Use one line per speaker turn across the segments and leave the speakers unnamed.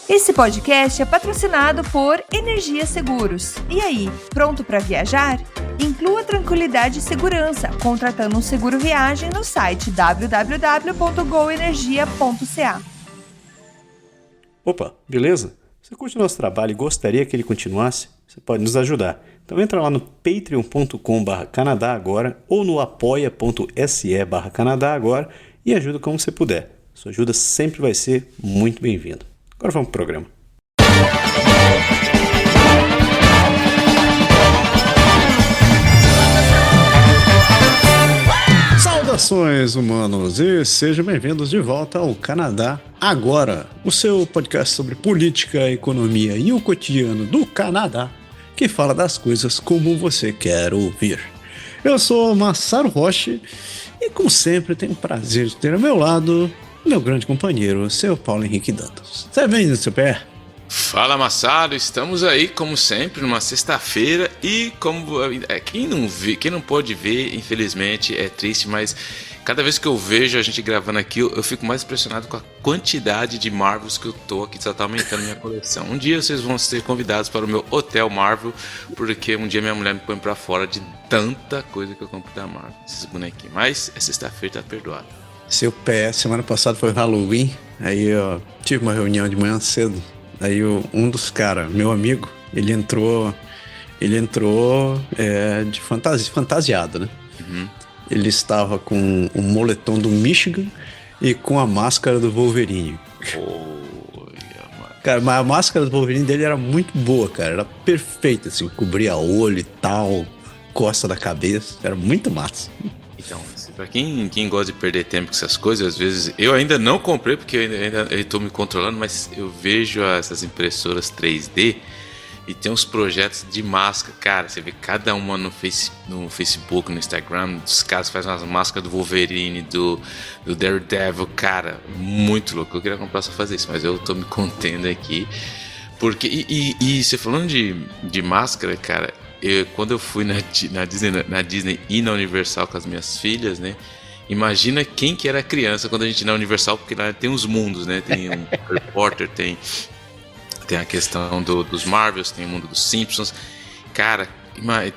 Esse podcast é patrocinado por Energia Seguros. E aí, pronto para viajar? Inclua tranquilidade e segurança contratando um seguro viagem no site www.goenergia.ca.
Opa, beleza? Você curte o nosso trabalho e gostaria que ele continuasse? Você pode nos ajudar. Então entra lá no patreon.com/Canadá Agora ou no apoia.se/Canadá Agora e ajuda como você puder. Sua ajuda sempre vai ser muito bem-vinda. Agora vamos pro programa. Saudações, humanos, e sejam bem-vindos de volta ao Canadá Agora, o seu podcast sobre política, economia e o cotidiano do Canadá, que fala das coisas como você quer ouvir. Eu sou Massaro Rocha e, como sempre, tenho o prazer de ter ao meu lado meu grande companheiro, seu Paulo Henrique Dantas. Você vem no seu pé?
Fala, Massaro, estamos aí como sempre numa sexta-feira e como quem não pode ver, infelizmente é triste, mas cada vez que eu vejo a gente gravando aqui eu fico mais impressionado com a quantidade de Marvels que eu tô aqui, só tá aumentando minha coleção. Um dia vocês vão ser convidados para o meu Hotel Marvel, porque um dia minha mulher me põe pra fora de tanta coisa que eu compro da Marvel, esses bonequinhos, mas é sexta-feira, tá perdoado.
Seu pé, semana passada foi Halloween, aí eu tive uma reunião de manhã cedo, aí um dos caras, meu amigo, ele entrou de fantasiado, né?
Uhum.
Ele estava com o moletom do Michigan e com a máscara do Wolverine. Cara, mas a máscara do Wolverine dele era muito boa, cara, era perfeita, assim, cobria olho e tal, costa da cabeça, era muito massa.
Então, pra quem gosta de perder tempo com essas coisas, às vezes eu ainda não comprei porque eu ainda estou me controlando, mas eu vejo essas impressoras 3D e tem uns projetos de máscara, cara, você vê cada uma no Facebook, no Instagram, os caras fazem umas máscaras do Wolverine, do Daredevil, cara, muito louco. Eu queria comprar só fazer isso, mas eu tô me contendo aqui, porque, e você falando de máscara, cara, quando eu fui na Disney e na Universal com as minhas filhas, né? Imagina quem que era criança quando a gente ia na Universal, porque lá tem os mundos, né? Tem um Harry Potter, tem a questão dos Marvels, tem o mundo dos Simpsons. Cara,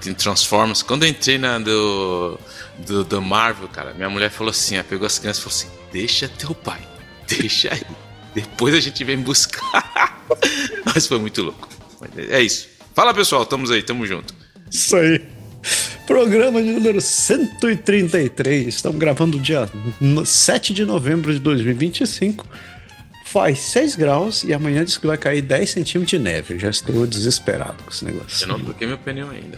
tem Transformers. Quando eu entrei do Marvel, cara, minha mulher falou assim, ela pegou as crianças e falou assim, deixa teu pai, deixa aí. Depois a gente vem buscar. Mas foi muito louco. É isso. Fala, pessoal, estamos aí, tamo junto.
Isso aí. Programa de número 133. Estamos gravando dia 7 de novembro de 2025. Faz 6 graus e amanhã diz que vai cair 10 centímetros de neve. Eu já estou desesperado com esse negócio.
Eu não troquei meu pneu ainda.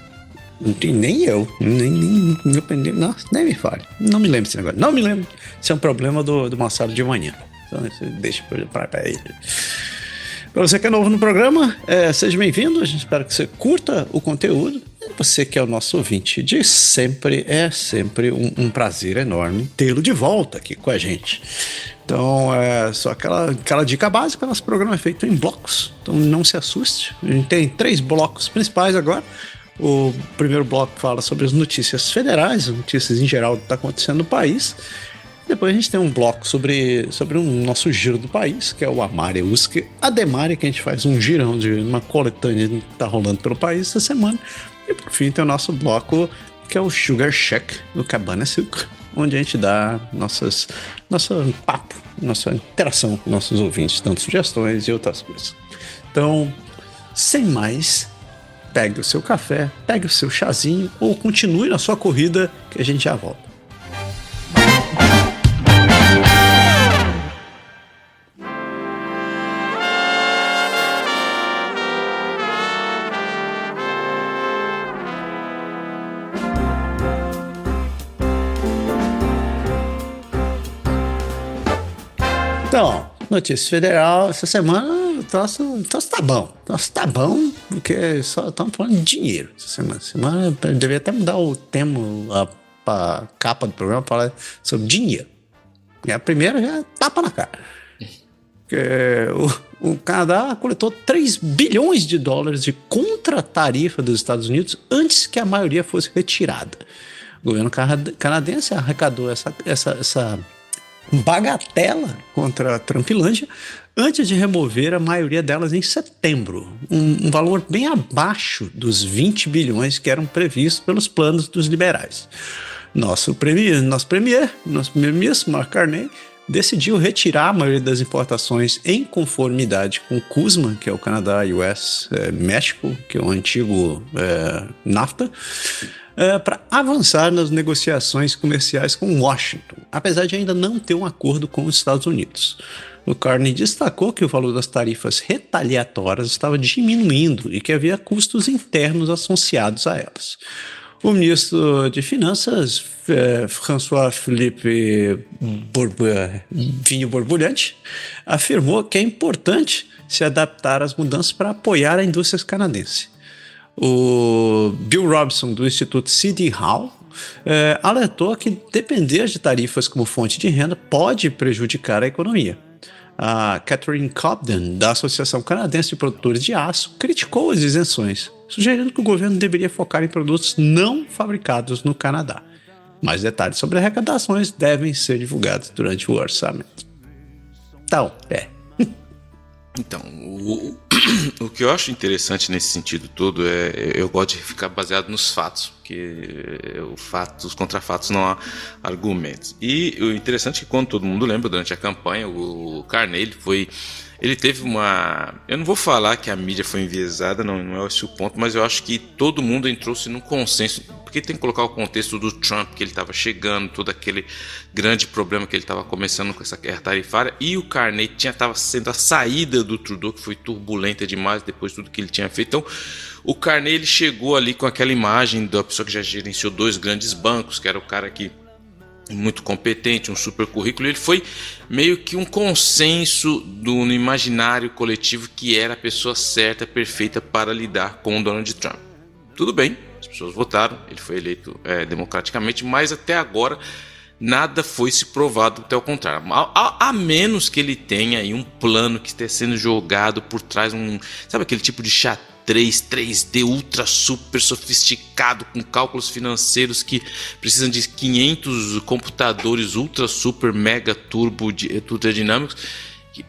Não tem nem eu. Nem meu pneu. Nossa, nem me fale. Não me lembro desse negócio. Não me lembro. Isso é um problema do Massaro de manhã. Então, deixa para ele. Para você que é novo no programa, seja bem-vindo. A gente espera que você curta o conteúdo. E você que é o nosso ouvinte de sempre, é sempre um prazer enorme tê-lo de volta aqui com a gente. Então, só aquela dica básica, nosso programa é feito em blocos. Então, não se assuste. A gente tem 3 blocos principais agora. O primeiro bloco fala sobre as notícias federais, notícias em geral do que está acontecendo no país. Depois a gente tem um bloco sobre o nosso giro do país, que é o Amária Usque Ademare, que a gente faz um girão de uma coletânea que está rolando pelo país essa semana. E por fim tem o nosso bloco, que é o Sugar Shack, do Cabana Silk, onde a gente dá nosso papo, nossa interação com nossos ouvintes, dando sugestões e outras coisas. Então, sem mais, pegue o seu café, pegue o seu chazinho ou continue na sua corrida que a gente já volta. Então, notícia federal, essa semana o troço tá bom. O troço tá bom, porque só estamos falando de dinheiro essa semana. Eu devia até mudar o tema, a capa do programa, para falar sobre dinheiro. E a primeira já é tapa na cara. O Canadá coletou 3 bilhões de dólares de contra-tarifa dos Estados Unidos antes que a maioria fosse retirada. O governo canadense arrecadou essa bagatela contra a Trumpilândia antes de remover a maioria delas em setembro, um valor bem abaixo dos 20 bilhões que eram previstos pelos planos dos liberais. Nosso primeiro-ministro, Mark Carney, decidiu retirar a maioria das importações em conformidade com o CUSMA, que é o Canadá, US, México, que é o antigo NAFTA, para avançar nas negociações comerciais com Washington, apesar de ainda não ter um acordo com os Estados Unidos. O Carney destacou que o valor das tarifas retaliatórias estava diminuindo e que havia custos internos associados a elas. O ministro de Finanças, François-Philippe Vinho Borbulhante, afirmou que é importante se adaptar às mudanças para apoiar a indústria canadense. O Bill Robson, do Instituto C.D. Hall, alertou que depender de tarifas como fonte de renda pode prejudicar a economia. A Catherine Cobden, da Associação Canadense de Produtores de Aço, criticou as isenções, sugerindo que o governo deveria focar em produtos não fabricados no Canadá. Mais detalhes sobre arrecadações devem ser divulgados durante o orçamento.
Então, o que eu acho interessante nesse sentido todo eu gosto de ficar baseado nos fatos, porque os contra fatos não há argumentos. E o interessante é que, quando todo mundo lembra, durante a campanha, o Carney ele teve uma... Eu não vou falar que a mídia foi enviesada, não é esse o ponto, mas eu acho que todo mundo entrou-se num consenso, porque tem que colocar o contexto do Trump, que ele estava chegando, todo aquele grande problema que ele estava começando com essa guerra tarifária, e o Carney estava sendo a saída do Trudeau, que foi turbulenta demais depois de tudo que ele tinha feito. Então, o Carney ele chegou ali com aquela imagem da pessoa que já gerenciou 2 grandes bancos, que era o cara que muito competente, um super currículo. Ele foi meio que um consenso no imaginário coletivo que era a pessoa certa, perfeita para lidar com o Donald Trump. Tudo bem, as pessoas votaram, ele foi eleito democraticamente, mas até agora nada foi se provado até o contrário. A menos que ele tenha aí um plano que esteja sendo jogado por trás, sabe aquele tipo de xadrez 3D ultra super sofisticado com cálculos financeiros que precisam de 500 computadores ultra super mega turbo ultra dinâmicos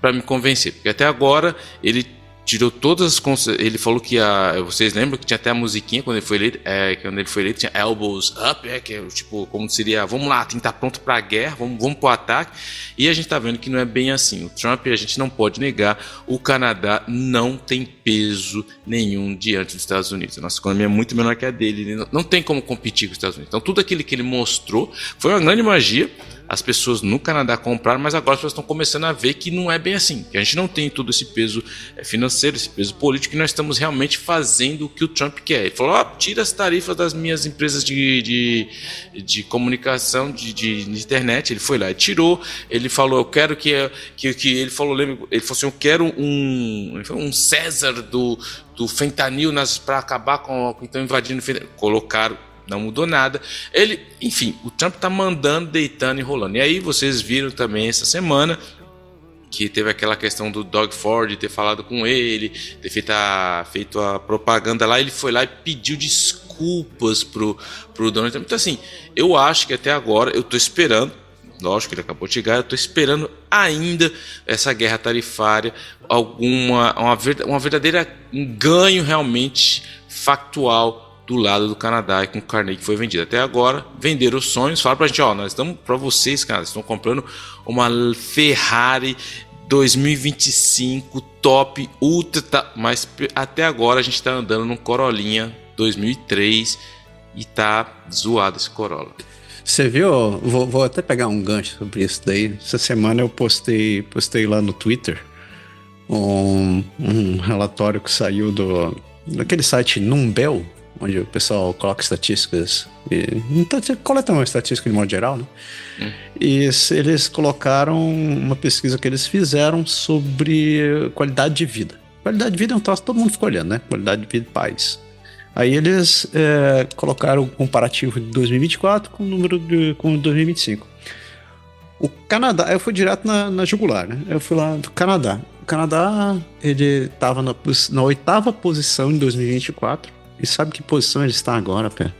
para me convencer, porque até agora ele tirou todas as... Ele falou que vocês lembram que tinha até a musiquinha quando ele foi eleito, tinha Elbows Up, que é tipo, como seria, vamos lá, tem que estar pronto para a guerra, vamos para o ataque. E a gente está vendo que não é bem assim. O Trump, a gente não pode negar, o Canadá não tem peso nenhum diante dos Estados Unidos. A nossa economia é muito menor que a dele, ele não tem como competir com os Estados Unidos. Então tudo aquilo que ele mostrou foi uma grande magia. As pessoas no Canadá compraram, mas agora as pessoas estão começando a ver que não é bem assim, que a gente não tem todo esse peso financeiro, esse peso político, e nós estamos realmente fazendo o que o Trump quer. Ele falou, tira as tarifas das minhas empresas de comunicação, de internet. Ele foi lá e tirou. Ele falou, eu quero que ele falou assim, eu quero um César do fentanil para acabar com o que estão invadindo o fentanil. Colocaram. Não mudou nada. Enfim, o Trump tá mandando, deitando e rolando. E aí vocês viram também essa semana que teve aquela questão do Doug Ford ter falado com ele, ter feito a propaganda lá. Ele foi lá e pediu desculpas pro Donald Trump. Então assim, eu acho que até agora eu tô esperando, lógico que ele acabou de chegar, eu tô esperando ainda essa guerra tarifária, uma verdadeira ganho realmente factual do lado do Canadá e com o Carney que foi vendido. Até agora, venderam os sonhos, falaram pra gente, nós estamos pra vocês, cara, estão comprando uma Ferrari 2025 top, ultra, mas até agora a gente tá andando num Corolinha 2003 e tá zoado esse Corolla.
Você viu? Vou até pegar um gancho sobre isso daí. Essa semana eu postei lá no Twitter um relatório que saiu daquele site Numbeo, onde o pessoal coloca estatísticas, então você coleta uma estatística de modo geral, né? E eles colocaram uma pesquisa que eles fizeram sobre qualidade de vida. Qualidade de vida é um troço que todo mundo fica olhando, né? Qualidade de vida e paz. Aí eles colocaram o comparativo de 2024 com o número com 2025. O Canadá, eu fui direto na jugular, né? Eu fui lá do Canadá. O Canadá, ele estava na 8ª posição em 2024. E sabe que posição ele está agora, Pé?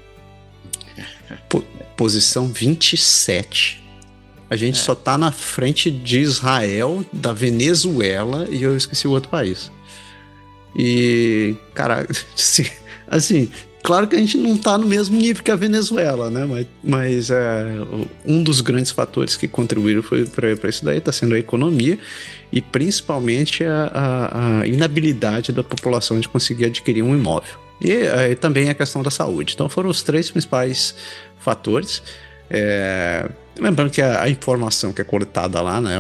Posição 27. A gente só tá na frente de Israel, da Venezuela e eu esqueci o outro país. E, cara, assim, claro que a gente não tá no mesmo nível que a Venezuela, né? Mas um dos grandes fatores que contribuíram para isso daí tá sendo a economia e principalmente a inabilidade da população de conseguir adquirir um imóvel. E também a questão da saúde. Então foram os 3 principais fatores. Lembrando que a informação que é coletada lá, né,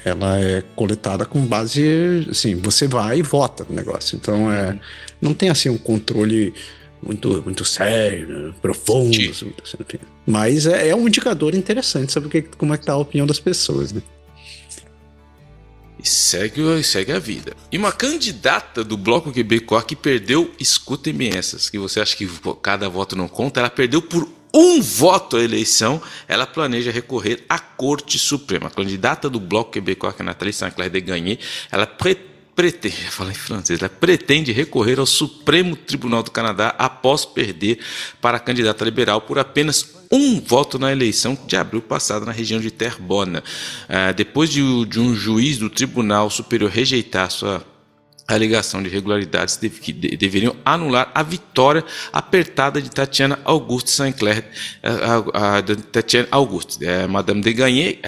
ela é coletada com base, assim, você vai e vota no negócio. Então, não tem, assim, um controle muito sério, profundo. Assim, mas é um indicador interessante, sabe como é que tá a opinião das pessoas, né?
E segue a vida. E uma candidata do Bloco Québécois que perdeu, escutem bem essas, que você acha que cada voto não conta, ela perdeu por 1 voto a eleição, ela planeja recorrer à Corte Suprema. A candidata do Bloco Québécois, que é Nathalie Sinclair de Gagné, ela pretende recorrer ao Supremo Tribunal do Canadá após perder para a candidata liberal por apenas 1 voto na eleição de abril passado na região de Terrebonne. Depois de um juiz do Tribunal Superior rejeitar sua alegação de irregularidades que deveriam anular a vitória apertada de Tatiana Auguste Sinclair, Tatiana Auguste, Madame de Gagné,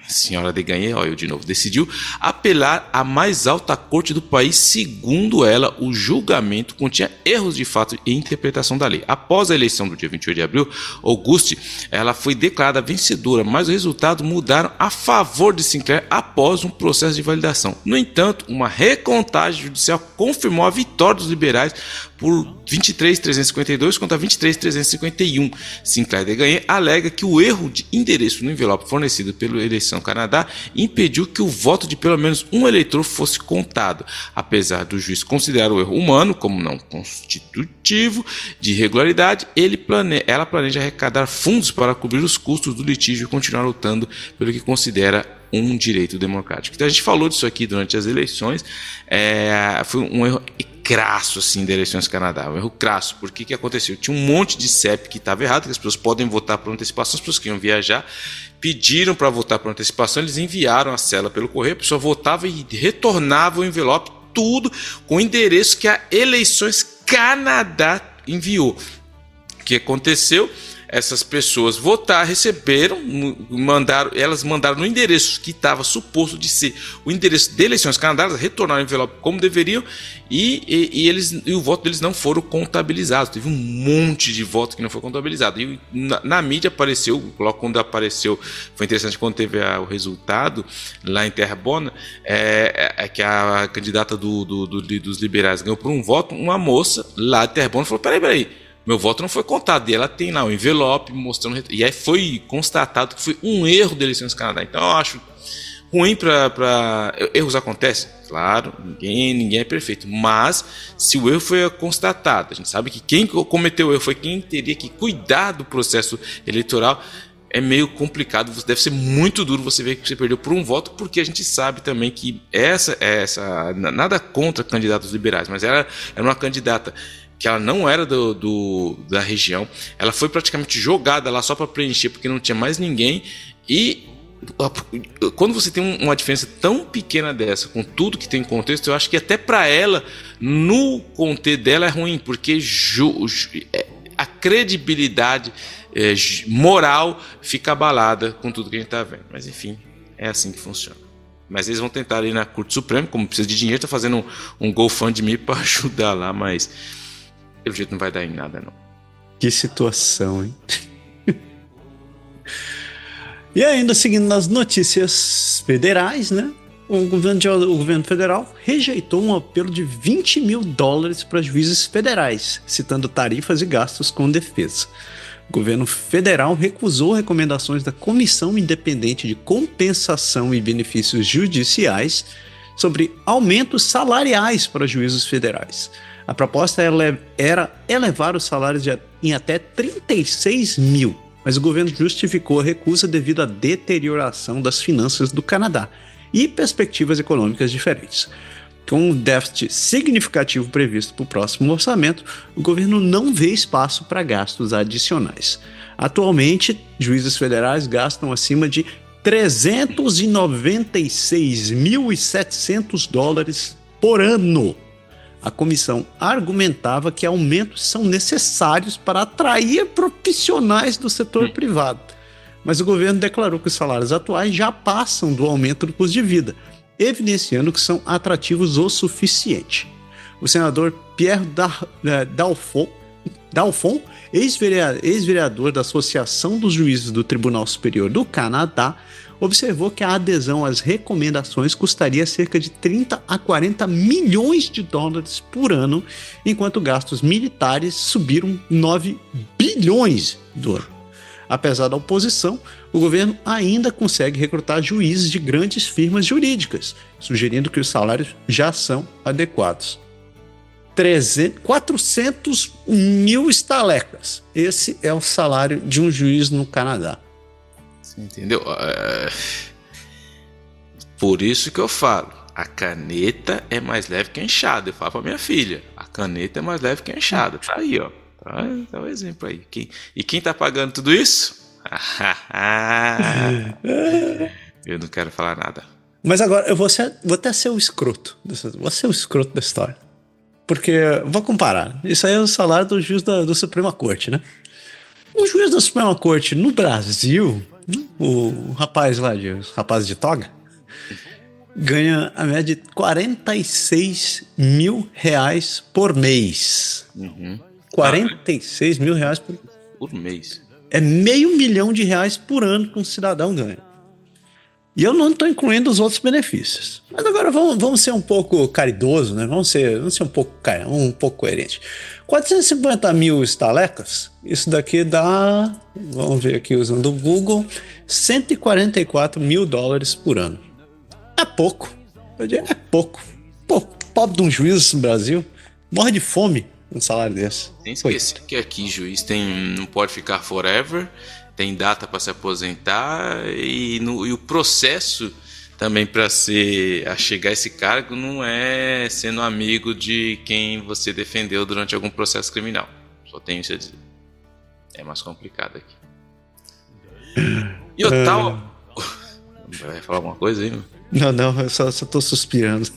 senhora de Gagné, eu de novo, decidiu apelar à mais alta corte do país. Segundo ela, o julgamento continha erros de fato e interpretação da lei. Após a eleição do dia 28 de abril, Auguste, ela foi declarada vencedora, mas os resultados mudaram a favor de Sinclair após um processo de validação. No entanto, uma recontagem judicial confirmou a vitória dos liberais por 23.352 contra 23.351. Sinclair de Gagné alega que o erro de endereço no envelope fornecido pela Eleição Canadá impediu que o voto de pelo menos um eleitor fosse contado. Apesar do juiz considerar o erro humano como não constitutivo de irregularidade, ela planeja arrecadar fundos para cobrir os custos do litígio e continuar lutando pelo que considera um direito democrático. Então a gente falou disso aqui durante as eleições. Foi um erro crasso assim da Eleições Canadá, um erro crasso, porque que aconteceu? Tinha um monte de CEP que estava errado, que as pessoas podem votar por antecipação, as pessoas que iam viajar pediram para votar por antecipação, eles enviaram a cédula pelo correio, a pessoa votava e retornava o envelope, tudo com o endereço que a Eleições Canadá enviou. O que aconteceu? Essas pessoas votaram, receberam, elas mandaram no endereço que estava suposto de ser o endereço de Eleições Canadá, elas retornaram o envelope como deveriam e o voto deles não foram contabilizados. Teve um monte de voto que não foi contabilizado. E na mídia apareceu, logo quando apareceu, foi interessante quando teve o resultado lá em Terrebonne, que a candidata dos liberais ganhou por 1 voto, uma moça lá de Terrebonne falou: peraí, meu voto não foi contado. E ela tem lá o envelope mostrando. E aí foi constatado que foi um erro da Eleições Canadá. Então eu acho ruim para. Erros acontecem, claro, ninguém é perfeito. Mas se o erro foi constatado, a gente sabe que quem cometeu o erro foi quem teria que cuidar do processo eleitoral. É meio complicado, deve ser muito duro você ver que você perdeu por 1 voto, porque a gente sabe também que essa nada contra candidatos liberais, mas ela era uma candidata que ela não era da região, ela foi praticamente jogada lá só para preencher, porque não tinha mais ninguém. E quando você tem uma diferença tão pequena dessa, com tudo que tem em contexto, eu acho que até para ela, no contexto dela é ruim, porque a credibilidade moral fica abalada com tudo que a gente está vendo. Mas enfim, é assim que funciona. Mas eles vão tentar ir na Corte Suprema, como precisa de dinheiro, tá fazendo um GoFundMe para ajudar lá, mas pelo jeito não vai dar em nada, não.
Que situação, hein? E ainda seguindo nas notícias federais, né? O governo federal rejeitou um apelo de $20 mil para juízes federais, citando tarifas e gastos com defesa. O governo federal recusou recomendações da Comissão Independente de Compensação e Benefícios Judiciais sobre aumentos salariais para juízes federais. A proposta era elevar os salários em até 36 mil, mas o governo justificou a recusa devido à deterioração das finanças do Canadá e perspectivas econômicas diferentes. Com um déficit significativo previsto para o próximo orçamento, o governo não vê espaço para gastos adicionais. Atualmente, juízes federais gastam acima de $396.700 por ano. A comissão argumentava que aumentos são necessários para atrair profissionais do setor privado. Mas o governo declarou que os salários atuais já passam do aumento do custo de vida, evidenciando que são atrativos o suficiente. O senador Pierre Dalphond, ex-vereador da Associação dos Juízes do Tribunal Superior do Canadá, observou que a adesão às recomendações custaria cerca de 30 a 40 milhões de dólares por ano, enquanto gastos militares subiram 9 bilhões do ano. Apesar da oposição, o governo ainda consegue recrutar juízes de grandes firmas jurídicas, sugerindo que os salários já são adequados. 400 mil estalecas. Esse é o salário de um juiz no Canadá.
Você entendeu? Por isso que eu falo, a caneta é mais leve que a enxada. Eu falo pra minha filha, a caneta é mais leve que a enxada. Tá aí, ó. Dá um exemplo aí. E quem tá pagando tudo isso? Eu não quero falar nada.
Mas agora eu vou até ser o escroto. Vou ser o escroto da história. Porque, vou comparar. Isso aí é o salário do juiz da Suprema Corte, né? O juiz da Suprema Corte no Brasil, o rapaz lá, o rapaz de toga, ganha a média de R$46 mil por mês. 46 mil reais
por mês.
É R$500 mil por ano que um cidadão ganha. E eu não estou incluindo os outros benefícios. Mas agora vamos ser um pouco caridoso, né? Vamos ser um pouco coerente. 450 mil estalecas, isso daqui dá, vamos ver aqui usando o Google, $144 mil por ano. É pouco. Eu diria, é pouco. Pô, pobre de um juiz no Brasil morre de fome um salário desse.
Tem que esquecer que aqui juiz não pode ficar forever, tem data para se aposentar e o processo também para chegar a esse cargo não é sendo amigo de quem você defendeu durante algum processo criminal. Só tenho isso a dizer. É mais complicado aqui. E o tal... Vai falar alguma coisa aí?
Não, eu só tô suspirando.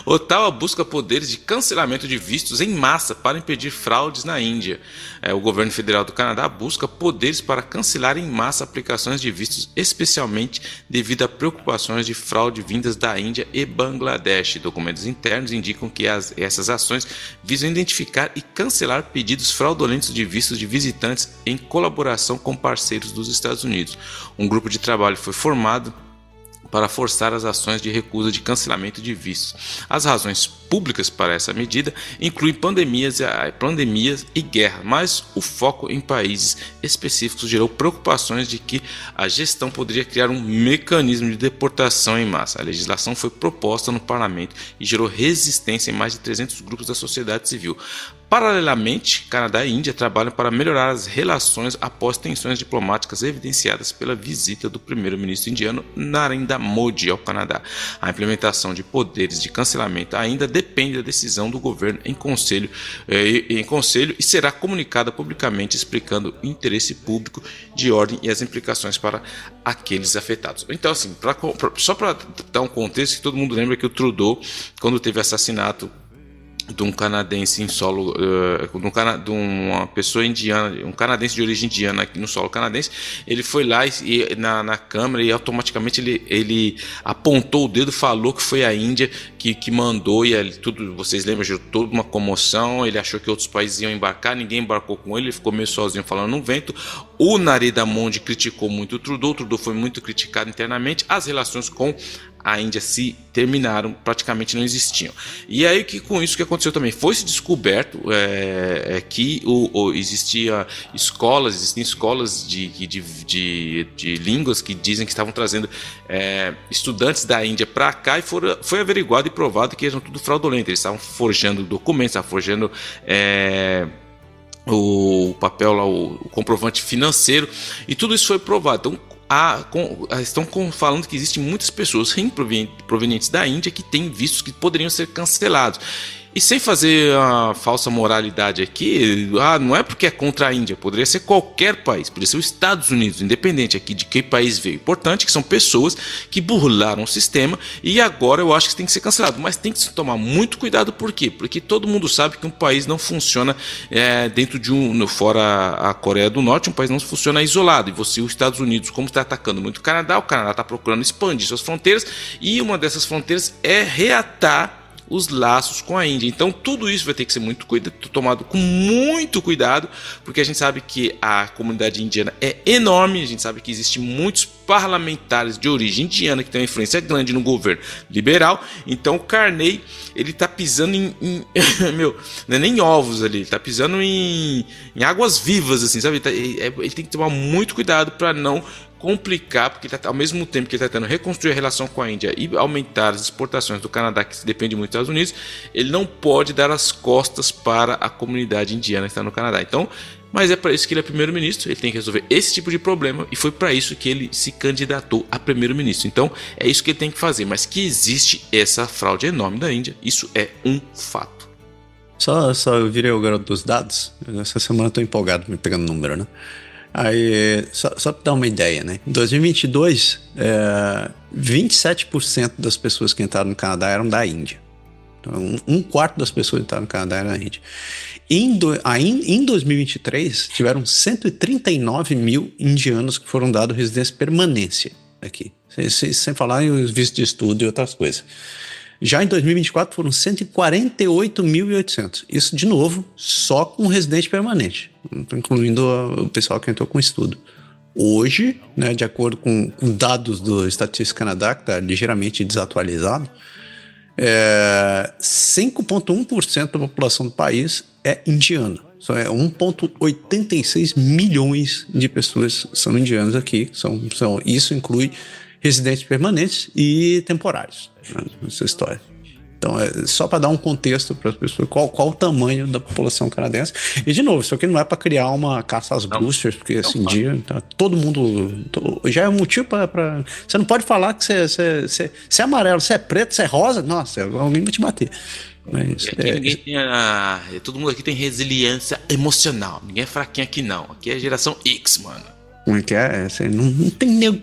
Ottawa busca poderes de cancelamento de vistos em massa para impedir fraudes na Índia. O governo federal do Canadá busca poderes para cancelar em massa aplicações de vistos, especialmente devido a preocupações de fraude vindas da Índia e Bangladesh. Documentos internos indicam que essas ações visam identificar e cancelar pedidos fraudulentos de vistos de visitantes em colaboração com parceiros dos Estados Unidos. Um grupo de trabalho foi formado para forçar as ações de recusa de cancelamento de vistos. As razões públicas para essa medida incluem pandemias e guerra, mas o foco em países específicos gerou preocupações de que a gestão poderia criar um mecanismo de deportação em massa. A legislação foi proposta no parlamento e gerou resistência em mais de 300 grupos da sociedade civil. Paralelamente, Canadá e Índia trabalham para melhorar as relações após tensões diplomáticas evidenciadas pela visita do primeiro-ministro indiano Narendra Modi ao Canadá. A implementação de poderes de cancelamento ainda depende da decisão do governo em conselho e será comunicada publicamente explicando o interesse público de ordem e as implicações para aqueles afetados. Então, assim, só para dar um contexto, que todo mundo lembra que o Trudeau, quando teve assassinato de um canadense em solo, de uma pessoa indiana, um canadense de origem indiana aqui no solo canadense, ele foi lá na câmera e automaticamente ele apontou o dedo, falou que foi a Índia que mandou, e tudo, vocês lembram, gerou toda uma comoção. Ele achou que outros países iam embarcar, ninguém embarcou com ele, ficou meio sozinho falando no vento. O Narendra Modi criticou muito o Trudeau foi muito criticado internamente, as relações com a Índia se terminaram, praticamente não existiam. E aí com isso que aconteceu também, foi se descoberto que existem escolas de línguas que dizem que estavam trazendo estudantes da Índia para cá, e foi averiguado e provado que eram tudo fraudulento. Eles estavam forjando documentos, estavam forjando o papel lá, o comprovante financeiro, e tudo isso foi provado. Então, falando que existem muitas pessoas provenientes da Índia que têm vistos que poderiam ser cancelados. E sem fazer a falsa moralidade aqui, não é porque é contra a Índia, poderia ser qualquer país, poderia ser os Estados Unidos, independente aqui de que país veio. Importante é que são pessoas que burlaram o sistema e agora eu acho que tem que ser cancelado. Mas tem que se tomar muito cuidado, por quê? Porque todo mundo sabe que um país não funciona dentro de fora a Coreia do Norte, um país não funciona isolado. E os Estados Unidos, como está atacando muito o Canadá está procurando expandir suas fronteiras e uma dessas fronteiras é reatar os laços com a Índia. Então tudo isso vai ter que ser tomado com muito cuidado, porque a gente sabe que a comunidade indiana é enorme, a gente sabe que existem muitos parlamentares de origem indiana que têm uma influência grande no governo liberal. Então o Carney, ele tá pisando em não é nem ovos ali, ele tá pisando em águas vivas, assim, sabe? Ele tem que tomar muito cuidado para não complicar, porque ao mesmo tempo que ele está tentando reconstruir a relação com a Índia e aumentar as exportações do Canadá, que depende muito dos Estados Unidos, ele não pode dar as costas para a comunidade indiana que está no Canadá. Então, mas é para isso que ele é primeiro-ministro, ele tem que resolver esse tipo de problema e foi para isso que ele se candidatou a primeiro-ministro. Então, é isso que ele tem que fazer, mas que existe essa fraude enorme da Índia, isso é um fato.
Só eu virei o garoto dos dados, essa semana eu tô empolgado me pegando número, né? Aí, só para dar uma ideia, né? Em 2022, 27% das pessoas que entraram no Canadá eram da Índia. Então, um quarto das pessoas que entraram no Canadá era da Índia. Em 2023, tiveram 139 mil indianos que foram dados residência permanência aqui. Sem falar em os vistos de estudo e outras coisas. Já em 2024 foram 148.800. Isso, de novo, só com residente permanente, incluindo o pessoal que entrou com estudo. Hoje, né, de acordo com dados do Estatística Canadá, que está ligeiramente desatualizado, 5,1% da população do país é indiana. Só 1,86 milhões de pessoas são indianas aqui. Isso inclui residentes permanentes e temporários, né, essa história. Então, só para dar um contexto para as pessoas, qual o tamanho da população canadense. E, de novo, isso aqui não é para criar uma caça às bruxas, porque esse dia tá, todo mundo... já é um motivo para... Você não pode falar que você é amarelo, você é preto, você é rosa. Nossa, alguém vai te bater. Mas,
ninguém tem todo mundo aqui tem resiliência emocional. Ninguém é fraquinho aqui, não. Aqui é geração X, mano.
Como é que é? Não tem negro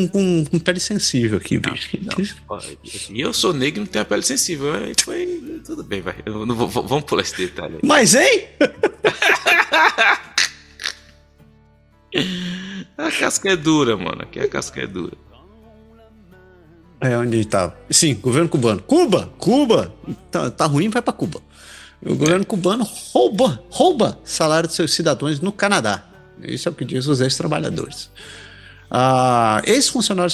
com pele sensível aqui, bicho.
E eu sou negro e não tenho a pele sensível. Tudo bem, vai. Vamos pular esse detalhe aí.
Mas, hein?
A casca é dura, mano. Aqui a casca é dura.
Onde ele tá? Sim, governo cubano. Cuba! Tá ruim, vai pra Cuba. O governo cubano rouba salário dos seus cidadãos no Canadá. Isso é o que diz os ex-trabalhadores. Ex-funcionários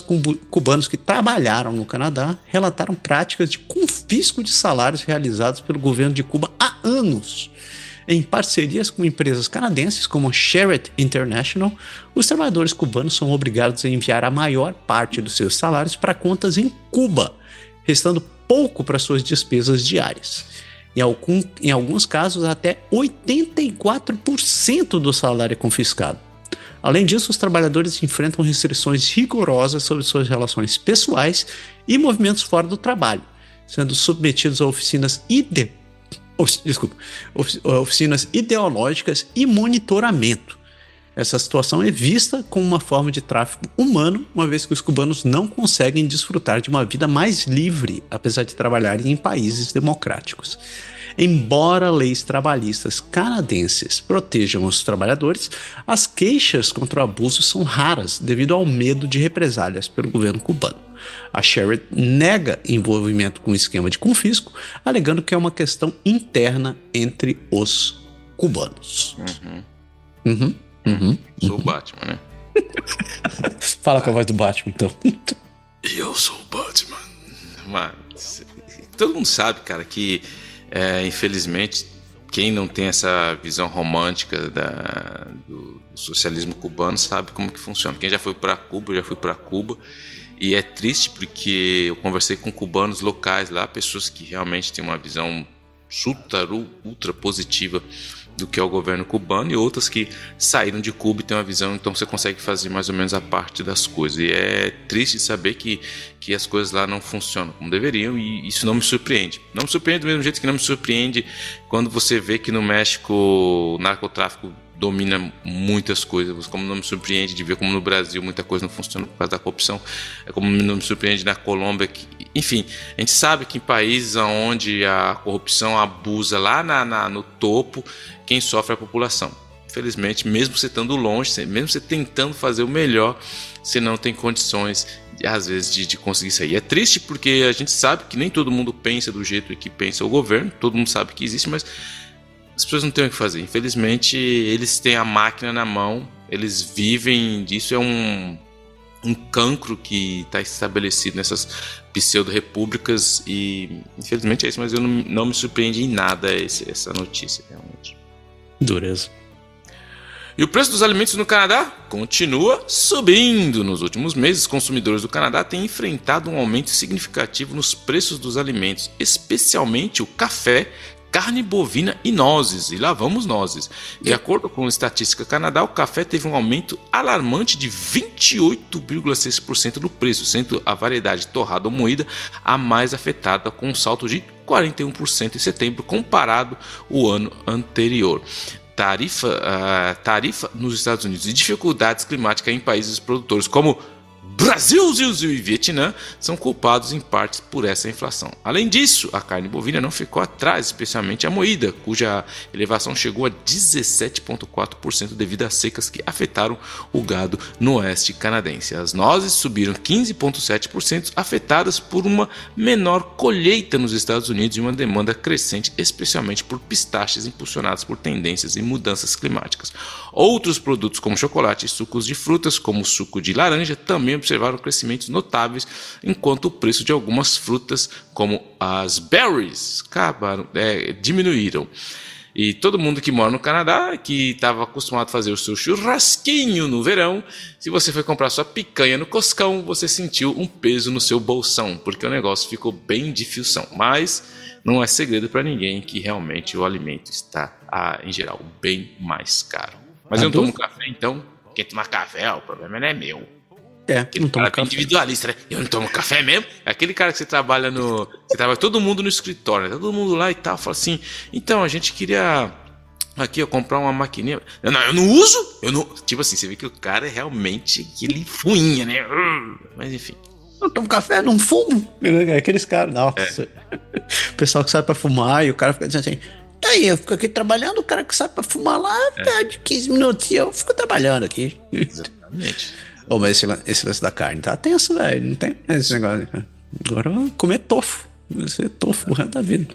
cubanos que trabalharam no Canadá relataram práticas de confisco de salários realizados pelo governo de Cuba há anos. Em parcerias com empresas canadenses como a Sherritt International, os trabalhadores cubanos são obrigados a enviar a maior parte dos seus salários para contas em Cuba, restando pouco para suas despesas diárias. Em alguns casos, até 84% do salário é confiscado. Além disso, os trabalhadores enfrentam restrições rigorosas sobre suas relações pessoais e movimentos fora do trabalho, sendo submetidos a oficinas ideológicas e monitoramento. Essa situação é vista como uma forma de tráfico humano, uma vez que os cubanos não conseguem desfrutar de uma vida mais livre, apesar de trabalharem em países democráticos. Embora leis trabalhistas canadenses protejam os trabalhadores, as queixas contra o abuso são raras devido ao medo de represálias pelo governo cubano. A Sherritt nega envolvimento com o esquema de confisco, alegando que é uma questão interna entre os cubanos.
Sou o Batman, né?
Fala com a voz do Batman, então.
Eu sou o Batman. Mas todo mundo sabe, cara, que infelizmente quem não tem essa visão romântica do socialismo cubano sabe como que funciona. Quem já foi para Cuba, eu já fui para Cuba. E é triste porque eu conversei com cubanos locais lá, pessoas que realmente têm uma visão ultra positiva do que é o governo cubano, e outras que saíram de Cuba e têm uma visão, então você consegue fazer mais ou menos a parte das coisas. E é triste saber que as coisas lá não funcionam como deveriam, e isso não me surpreende. Não me surpreende do mesmo jeito que não me surpreende quando você vê que no México o narcotráfico domina muitas coisas, como não me surpreende de ver como no Brasil muita coisa não funciona por causa da corrupção, é como não me surpreende na Colômbia, enfim, a gente sabe que em países onde a corrupção abusa lá no topo, quem sofre é a população. Infelizmente, mesmo você estando longe, mesmo você tentando fazer o melhor, você não tem condições, às vezes, de conseguir sair. É triste porque a gente sabe que nem todo mundo pensa do jeito que pensa o governo, todo mundo sabe que existe, mas as pessoas não têm o que fazer. Infelizmente, eles têm a máquina na mão, eles vivem disso, é um cancro que está estabelecido nessas pseudo-repúblicas, e infelizmente é isso, mas eu não me surpreende em nada essa notícia, realmente.
Dureza.
E o preço dos alimentos no Canadá continua subindo. Nos últimos meses, os consumidores do Canadá têm enfrentado um aumento significativo nos preços dos alimentos, especialmente o café, carne bovina e nozes. E lá vamos nozes. De acordo com a Estatística Canadá, o café teve um aumento alarmante de 28,6% no preço, sendo a variedade torrada ou moída a mais afetada, com um salto de 41% em setembro, comparado ao ano anterior. Tarifa nos Estados Unidos e dificuldades climáticas em países produtores como Brasil e Vietnã são culpados em parte por essa inflação. Além disso, a carne bovina não ficou atrás, especialmente a moída, cuja elevação chegou a 17,4% devido às secas que afetaram o gado no oeste canadense. As nozes subiram 15,7%, afetadas por uma menor colheita nos Estados Unidos e uma demanda crescente, especialmente por pistaches impulsionados por tendências e mudanças climáticas. Outros produtos como chocolate e sucos de frutas, como o suco de laranja, também observaram crescimentos notáveis, enquanto o preço de algumas frutas, como as berries, diminuíram. E todo mundo que mora no Canadá, que estava acostumado a fazer o seu churrasquinho no verão, se você foi comprar sua picanha no Costcão, você sentiu um peso no seu bolsão, porque o negócio ficou bem difícil. Mas não é segredo para ninguém que realmente o alimento está, em geral, bem mais caro. Mas eu não tomo café, então quem tomar café, o problema não é meu. Aquele
não
cara individualista, né? Eu não tomo café mesmo. É aquele cara que você trabalha Você trabalha todo mundo no escritório, né? Todo mundo lá e tal. Fala assim: então, a gente queria aqui, comprar uma maquininha. Eu não uso. Eu não. Tipo assim, você vê que o cara é realmente aquele fuinha, né? Mas enfim.
Eu tomo café, não fumo. Aqueles caras, nossa. O pessoal que sai pra fumar e o cara fica dizendo assim: aí, eu fico aqui trabalhando, o cara que sai pra fumar lá, de 15 minutos e eu fico trabalhando aqui.
Exatamente.
Mas esse lance da carne tá tenso, velho. Não tem esse negócio. Agora eu vou comer tofu. Vai ser tofu o resto da vida.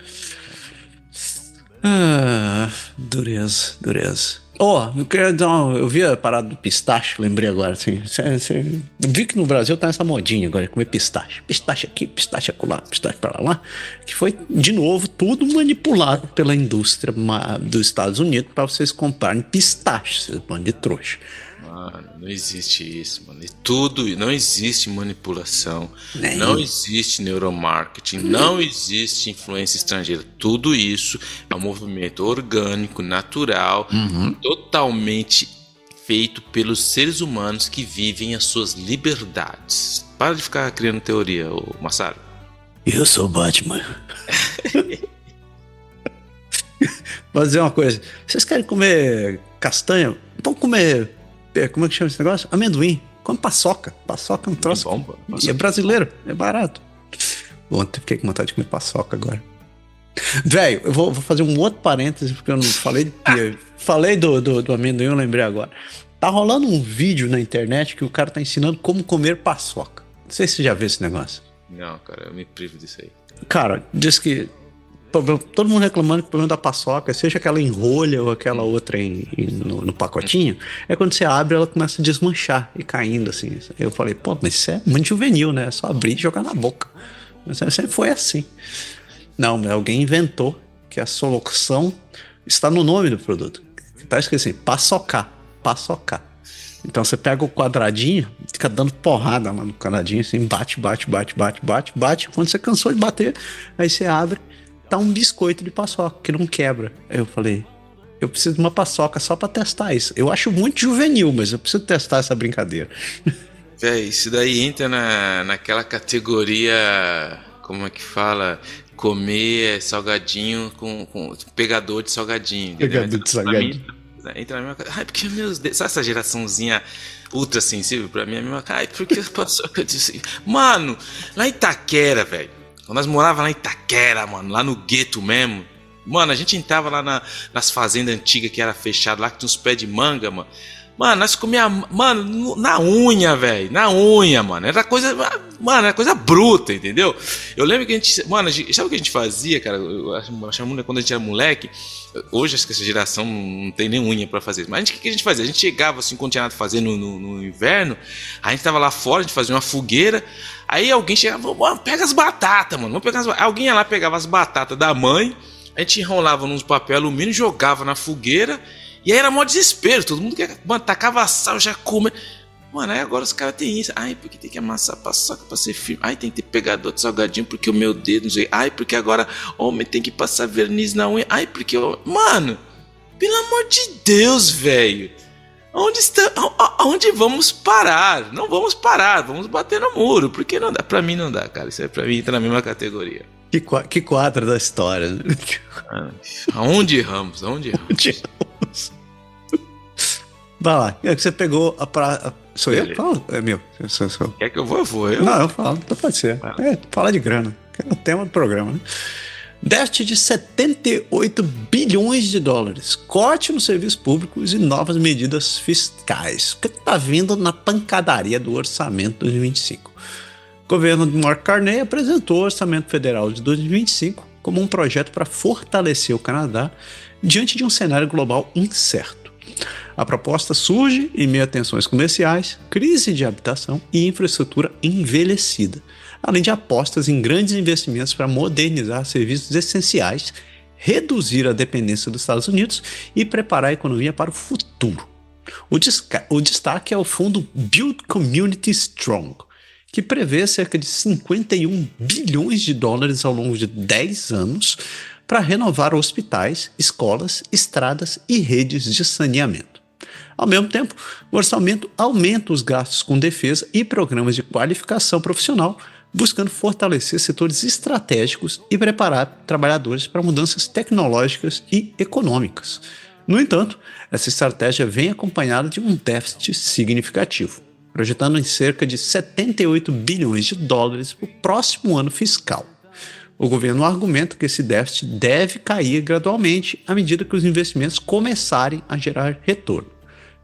Dureza. Eu vi a parada do pistache, lembrei agora, assim. Eu vi que no Brasil tá essa modinha agora, comer pistache. Pistache aqui, pistache acolá, pistache pra lá. Que foi, de novo, tudo manipulado pela indústria dos Estados Unidos pra vocês comprarem pistache, vocês bando de trouxa.
Mano, não existe isso, mano. Não existe manipulação, não existe neuromarketing, não existe influência estrangeira. Tudo isso é um movimento orgânico, natural, totalmente feito pelos seres humanos que vivem as suas liberdades. Para de ficar criando teoria, Massaro.
Eu sou o Batman. Vou dizer uma coisa. Vocês querem comer castanha? Vão comer... Como é que chama esse negócio? Amendoim. Come paçoca. Paçoca é um troço. É brasileiro. É barato. Ontem fiquei com vontade de comer paçoca agora. Velho, eu vou fazer um outro parêntese, porque eu não falei falei do amendoim, eu lembrei agora. Tá rolando um vídeo na internet que o cara tá ensinando como comer paçoca. Não sei se você já viu esse negócio.
Não, cara, eu me privo disso aí.
Cara, diz que todo mundo reclamando que o problema da paçoca, seja aquela em rolha ou aquela outra no pacotinho, é quando você abre, ela começa a desmanchar e caindo, assim. Eu falei, mas isso é muito juvenil, né? É só abrir e jogar na boca. Mas sempre foi assim. Não, alguém inventou que a solução está no nome do produto. Tá escrito assim, paçocar. Então você pega o quadradinho, fica dando porrada lá no quadradinho, assim, bate. Quando você cansou de bater, aí você abre, tá um biscoito de paçoca que não quebra. Aí eu falei, eu preciso de uma paçoca só pra testar isso. Eu acho muito juvenil, mas eu preciso testar essa brincadeira.
Véi, isso daí entra naquela categoria, como é que fala? Comer salgadinho com pegador de salgadinho.
Pegador de salgadinho.
Entra na mesma. Ai, porque meus dedos. Sabe essa geraçãozinha ultra sensível? Pra mim é a mesma. Ai, porque passou que eu disse. Mano, lá em Itaquera, velho. Quando nós morávamos lá em Itaquera, mano, lá no gueto mesmo. Mano, a gente entrava lá nas fazendas antigas que era fechado, lá que tinha uns pés de manga, mano. Mano, nós comíamos, mano, na unha, velho. Na unha, mano. Era coisa. Mano, era coisa bruta, entendeu? Eu lembro que a gente. Mano, sabe o que a gente fazia, cara? Eu achava quando a gente era moleque. Hoje acho que essa geração não tem nem unha pra fazer. Mas o que a gente fazia? A gente chegava assim, quando tinha nada pra fazer no inverno. A gente tava lá fora, a gente fazia uma fogueira. Aí alguém chegava, mano, pega as batatas, mano. Vamos pegar as batatas. Alguém ia lá, pegava as batatas da mãe. A gente enrolava nos papel alumínio, jogava na fogueira. E aí era mó desespero, todo mundo que, mano, tacava sal, já come. Mano, aí agora os caras têm isso. Ai, porque tem que amassar paçoca pra ser firme. Ai, tem que ter pegador de salgadinho porque o meu dedo, não sei. Ai, porque agora homem tem que passar verniz na unha. Ai, porque eu... Mano, pelo amor de Deus, velho. Onde vamos parar? Não vamos parar, vamos bater no muro. Porque não dá, pra mim não dá, cara. Isso aí pra mim entra na mesma categoria.
Que quadro da história, né?
Aonde erramos? Aonde erramos?
Vai lá, é que você pegou a praia. Sou eu? Fala. É meu. Sou.
Quer que eu vou? Eu vou.
Não, eu falo, então pode ser. Fala de grana, que é o tema do programa, né? Déficit de 78 bilhões de dólares, corte nos serviços públicos e novas medidas fiscais. O que está vindo na pancadaria do orçamento 2025? O governo de Mark Carney apresentou o orçamento federal de 2025 como um projeto para fortalecer o Canadá diante de um cenário global incerto. A proposta surge em meio a tensões comerciais, crise de habitação e infraestrutura envelhecida, além de apostas em grandes investimentos para modernizar serviços essenciais, reduzir a dependência dos Estados Unidos e preparar a economia para o futuro. O destaque é o fundo Build Community Strong, que prevê cerca de 51 bilhões de dólares ao longo de 10 anos para renovar hospitais, escolas, estradas e redes de saneamento. Ao mesmo tempo, o orçamento aumenta os gastos com defesa e programas de qualificação profissional, buscando fortalecer setores estratégicos e preparar trabalhadores para mudanças tecnológicas e econômicas. No entanto, essa estratégia vem acompanhada de um déficit significativo, projetando em cerca de 78 bilhões de dólares para o próximo ano fiscal. O governo argumenta que esse déficit deve cair gradualmente à medida que os investimentos começarem a gerar retorno.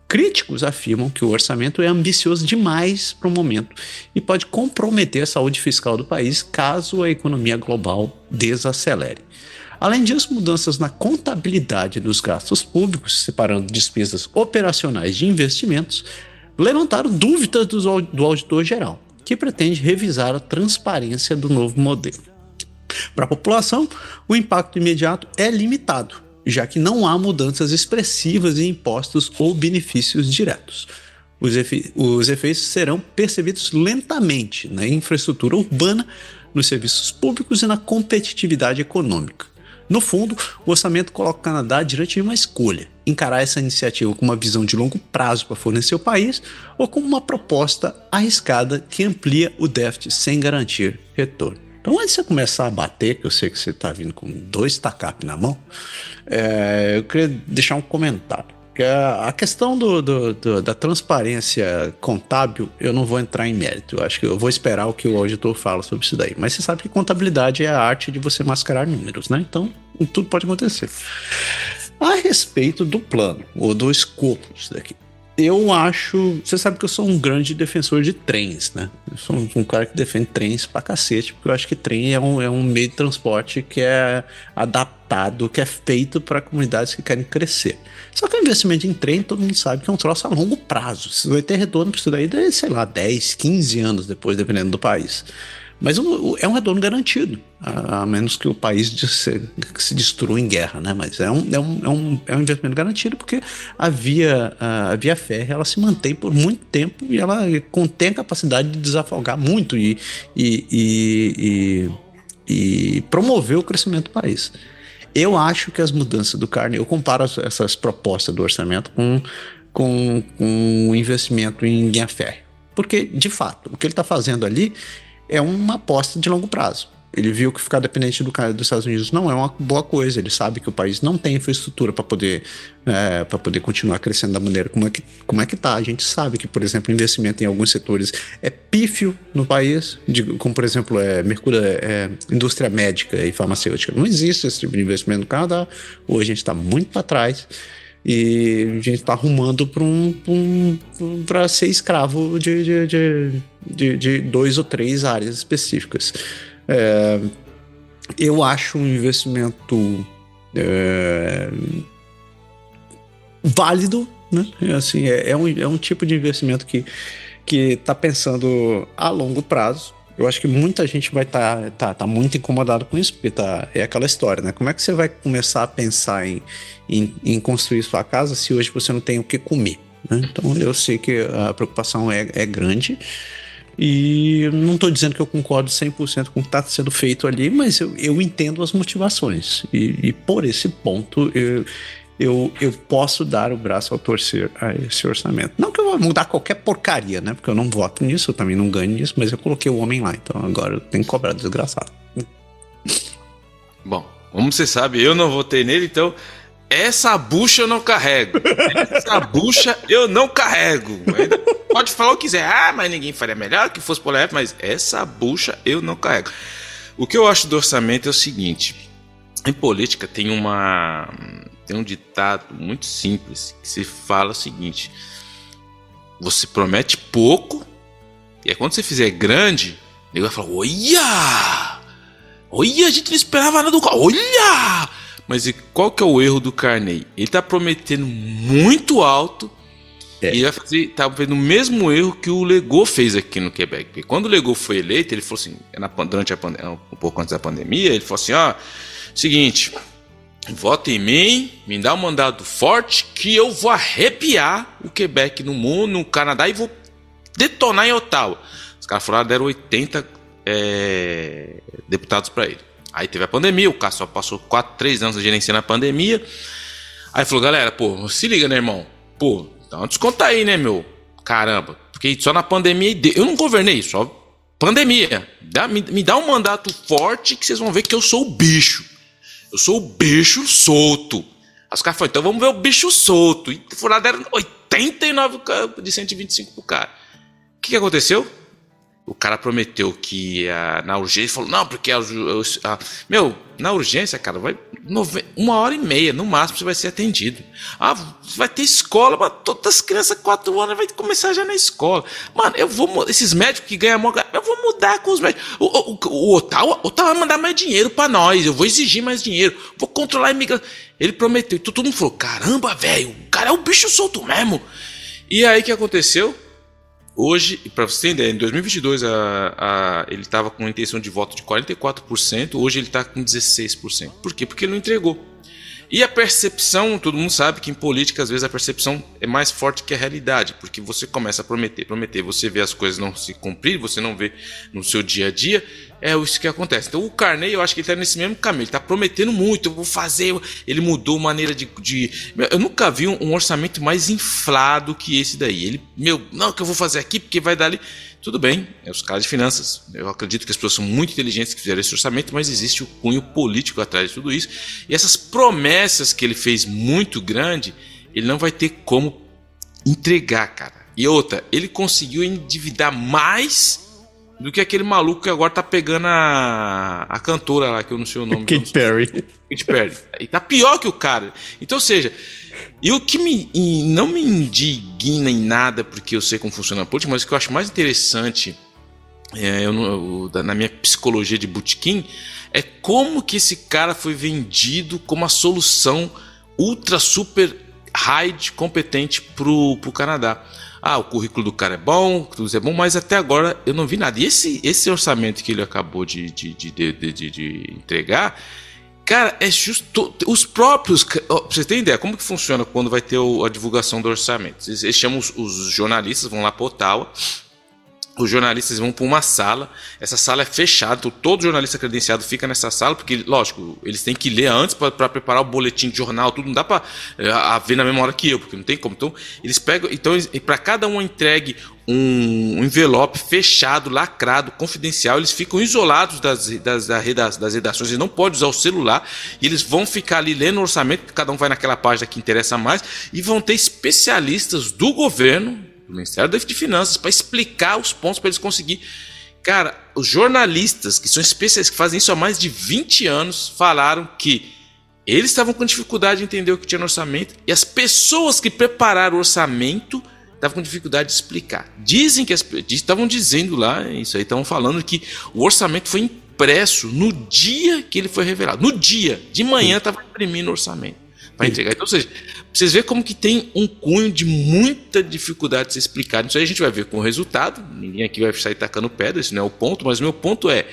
Críticos afirmam que o orçamento é ambicioso demais para o momento e pode comprometer a saúde fiscal do país caso a economia global desacelere. Além disso, mudanças na contabilidade dos gastos públicos, separando despesas operacionais de investimentos, levantaram dúvidas do auditor-geral, que pretende revisar a transparência do novo modelo. Para a população, o impacto imediato é limitado, já que não há mudanças expressivas em impostos ou benefícios diretos. Os efeitos serão percebidos lentamente na infraestrutura urbana, nos serviços públicos e na competitividade econômica. No fundo, o orçamento coloca o Canadá diante de uma escolha: encarar essa iniciativa com uma visão de longo prazo para fornecer o país ou como uma proposta arriscada que amplia o déficit sem garantir retorno. Então, antes de você começar a bater, que eu sei que você está vindo com 2 tacapes na mão, eu queria deixar um comentário. Que a questão da transparência contábil, eu não vou entrar em mérito. Eu acho que eu vou esperar o que o auditor fala sobre isso daí. Mas você sabe que contabilidade é a arte de você mascarar números, né? Então, tudo pode acontecer. A respeito do plano, ou do escopo disso daqui, eu acho... Você sabe que eu sou um grande defensor de trens, né? Eu sou um cara que defende trens pra cacete, porque eu acho que trem é um meio de transporte que é adaptado, que é feito para comunidades que querem crescer. Só que o investimento em trem, todo mundo sabe que é um troço a longo prazo. Você vai ter retorno para isso daí, sei lá, 10, 15 anos depois, dependendo do país. Mas é um retorno garantido, a menos que o país se destrua em guerra, né? Mas é um investimento garantido, porque a via férrea ela se mantém por muito tempo e ela contém a capacidade de desafogar muito e promover o crescimento do país. Eu acho que as mudanças do Carney, eu comparo essas propostas do orçamento com o investimento em linha férrea. Porque, de fato, o que ele está fazendo ali é uma aposta de longo prazo. Ele viu que ficar dependente dos Estados Unidos não é uma boa coisa. Ele sabe que o país não tem infraestrutura para poder continuar crescendo da maneira como é que tá. A gente sabe que, por exemplo, o investimento em alguns setores é pífio no país, como, por exemplo, indústria médica e farmacêutica. Não existe esse tipo de investimento no Canadá. Hoje a gente está muito para trás. E a gente está arrumando para ser escravo de 2 ou 3 áreas específicas. Eu acho um investimento válido, né? Assim, é um tipo de investimento que está pensando a longo prazo. Eu acho que muita gente vai tá muito incomodado com isso, porque é aquela história, né? Como é que você vai começar a pensar em construir sua casa se hoje você não tem o que comer, né? Então eu sei que a preocupação é grande e não estou dizendo que eu concordo 100% com o que está sendo feito ali, mas eu entendo as motivações e por esse ponto eu posso dar o braço ao torcer a esse orçamento. Não que eu vou mudar qualquer porcaria, né? Porque eu não voto nisso, eu também não ganho nisso, mas eu coloquei o homem lá, então agora eu tenho que cobrar desgraçado.
Bom, como você sabe, eu não votei nele, então essa bucha eu não carrego. Essa bucha eu não carrego. Pode falar o que quiser. Mas ninguém faria melhor que fosse por leve, mas essa bucha eu não carrego. O que eu acho do orçamento é o seguinte. Em política tem um ditado muito simples que se fala o seguinte: você promete pouco e aí quando você fizer grande, ele vai falar: olha, a gente não esperava nada do cara, olha. Mas e qual que é o erro do Carney? Ele tá prometendo muito alto e ele tá fazendo o mesmo erro que o Legault fez aqui no Quebec. Porque quando o Legault foi eleito, ele falou assim, durante um pouco antes da pandemia, ele falou assim: seguinte, vota em mim, me dá um mandato forte que eu vou arrepiar o Quebec no mundo, no Canadá, e vou detonar em Ottawa. Os caras falaram, deram 80 deputados para ele. Aí teve a pandemia, o cara só passou 3 anos gerenciando a pandemia. Aí falou: galera, se liga, né, irmão? Dá um desconto aí, né, meu? Caramba, porque só na pandemia eu não governei, só pandemia. Me dá um mandato forte que vocês vão ver que eu sou o bicho. Eu sou o bicho solto. Aí os caras falaram: então vamos ver o bicho solto. E foram deram 89 de 125 pro cara. O que aconteceu? O cara prometeu que na urgência, falou: não, porque na urgência, cara, vai 1h30 no máximo você vai ser atendido. Vai ter escola, mas todas as crianças 4 anos vai começar já na escola. Mano, esses médicos que ganham mó, eu vou mudar com os médicos. O Ottawa vai mandar mais dinheiro pra nós, eu vou exigir mais dinheiro, vou controlar a imigração. Ele prometeu, e todo mundo falou: caramba, velho, o cara é o bicho solto mesmo. E aí o que aconteceu? Hoje, para você ter ideia, em 2022 ele estava com uma intenção de voto de 44%, hoje ele está com 16%. Por quê? Porque ele não entregou. E a percepção, todo mundo sabe que em política, às vezes, a percepção é mais forte que a realidade, porque você começa a prometer, você vê as coisas não se cumprir, você não vê no seu dia a dia, é isso que acontece. Então o Carney, eu acho que ele está nesse mesmo caminho, ele está prometendo muito, eu vou fazer, ele mudou maneira de... Eu nunca vi um orçamento mais inflado que esse daí. Não, que eu vou fazer aqui porque vai dar ali... Tudo bem, os caras de finanças, eu acredito que as pessoas são muito inteligentes que fizeram esse orçamento, mas existe o cunho político atrás de tudo isso, e essas promessas que ele fez muito grande, ele não vai ter como entregar, cara. E outra, ele conseguiu endividar mais do que aquele maluco que agora tá pegando a cantora lá, que eu não sei o nome.
Katy Perry.
E tá pior que o cara. Então, ou seja... E o que não me indigna em nada, porque eu sei como funciona a política, mas o que eu acho mais interessante na minha psicologia de botequim é como que esse cara foi vendido como a solução ultra super high competente pro Canadá. O currículo do cara é bom, tudo é bom, mas até agora eu não vi nada. E esse orçamento que ele acabou de entregar... Cara, é justo. Os próprios. Pra você ter ideia, como que funciona quando vai ter a divulgação do orçamento? Eles chamam os jornalistas, vão lá para Ottawa. os jornalistas vão para uma sala, essa sala é fechada, então todo jornalista credenciado fica nessa sala, porque, lógico, eles têm que ler antes para preparar o boletim de jornal, tudo, não dá para ver na mesma hora que eu, porque não tem como. Então, eles pegam, então, para cada um entregue um envelope fechado, lacrado, confidencial, eles ficam isolados das redações, eles não podem usar o celular, e eles vão ficar ali lendo o orçamento, cada um vai naquela página que interessa mais, e vão ter especialistas do governo, do Ministério de Finanças, para explicar os pontos para eles conseguir. Cara, os jornalistas que são especialistas, que fazem isso há mais de 20 anos, falaram que eles estavam com dificuldade de entender o que tinha no orçamento, e as pessoas que prepararam o orçamento estavam com dificuldade de explicar. Dizem que estavam dizendo lá, isso aí, estavam falando que o orçamento foi impresso no dia que ele foi revelado. No dia, de manhã, estava imprimindo o orçamento para entregar. Então, ou seja, vocês veem como que tem um cunho de muita dificuldade de ser explicado. Isso aí a gente vai ver com o resultado. Ninguém aqui vai sair tacando pedra, isso não é o ponto, mas o meu ponto é: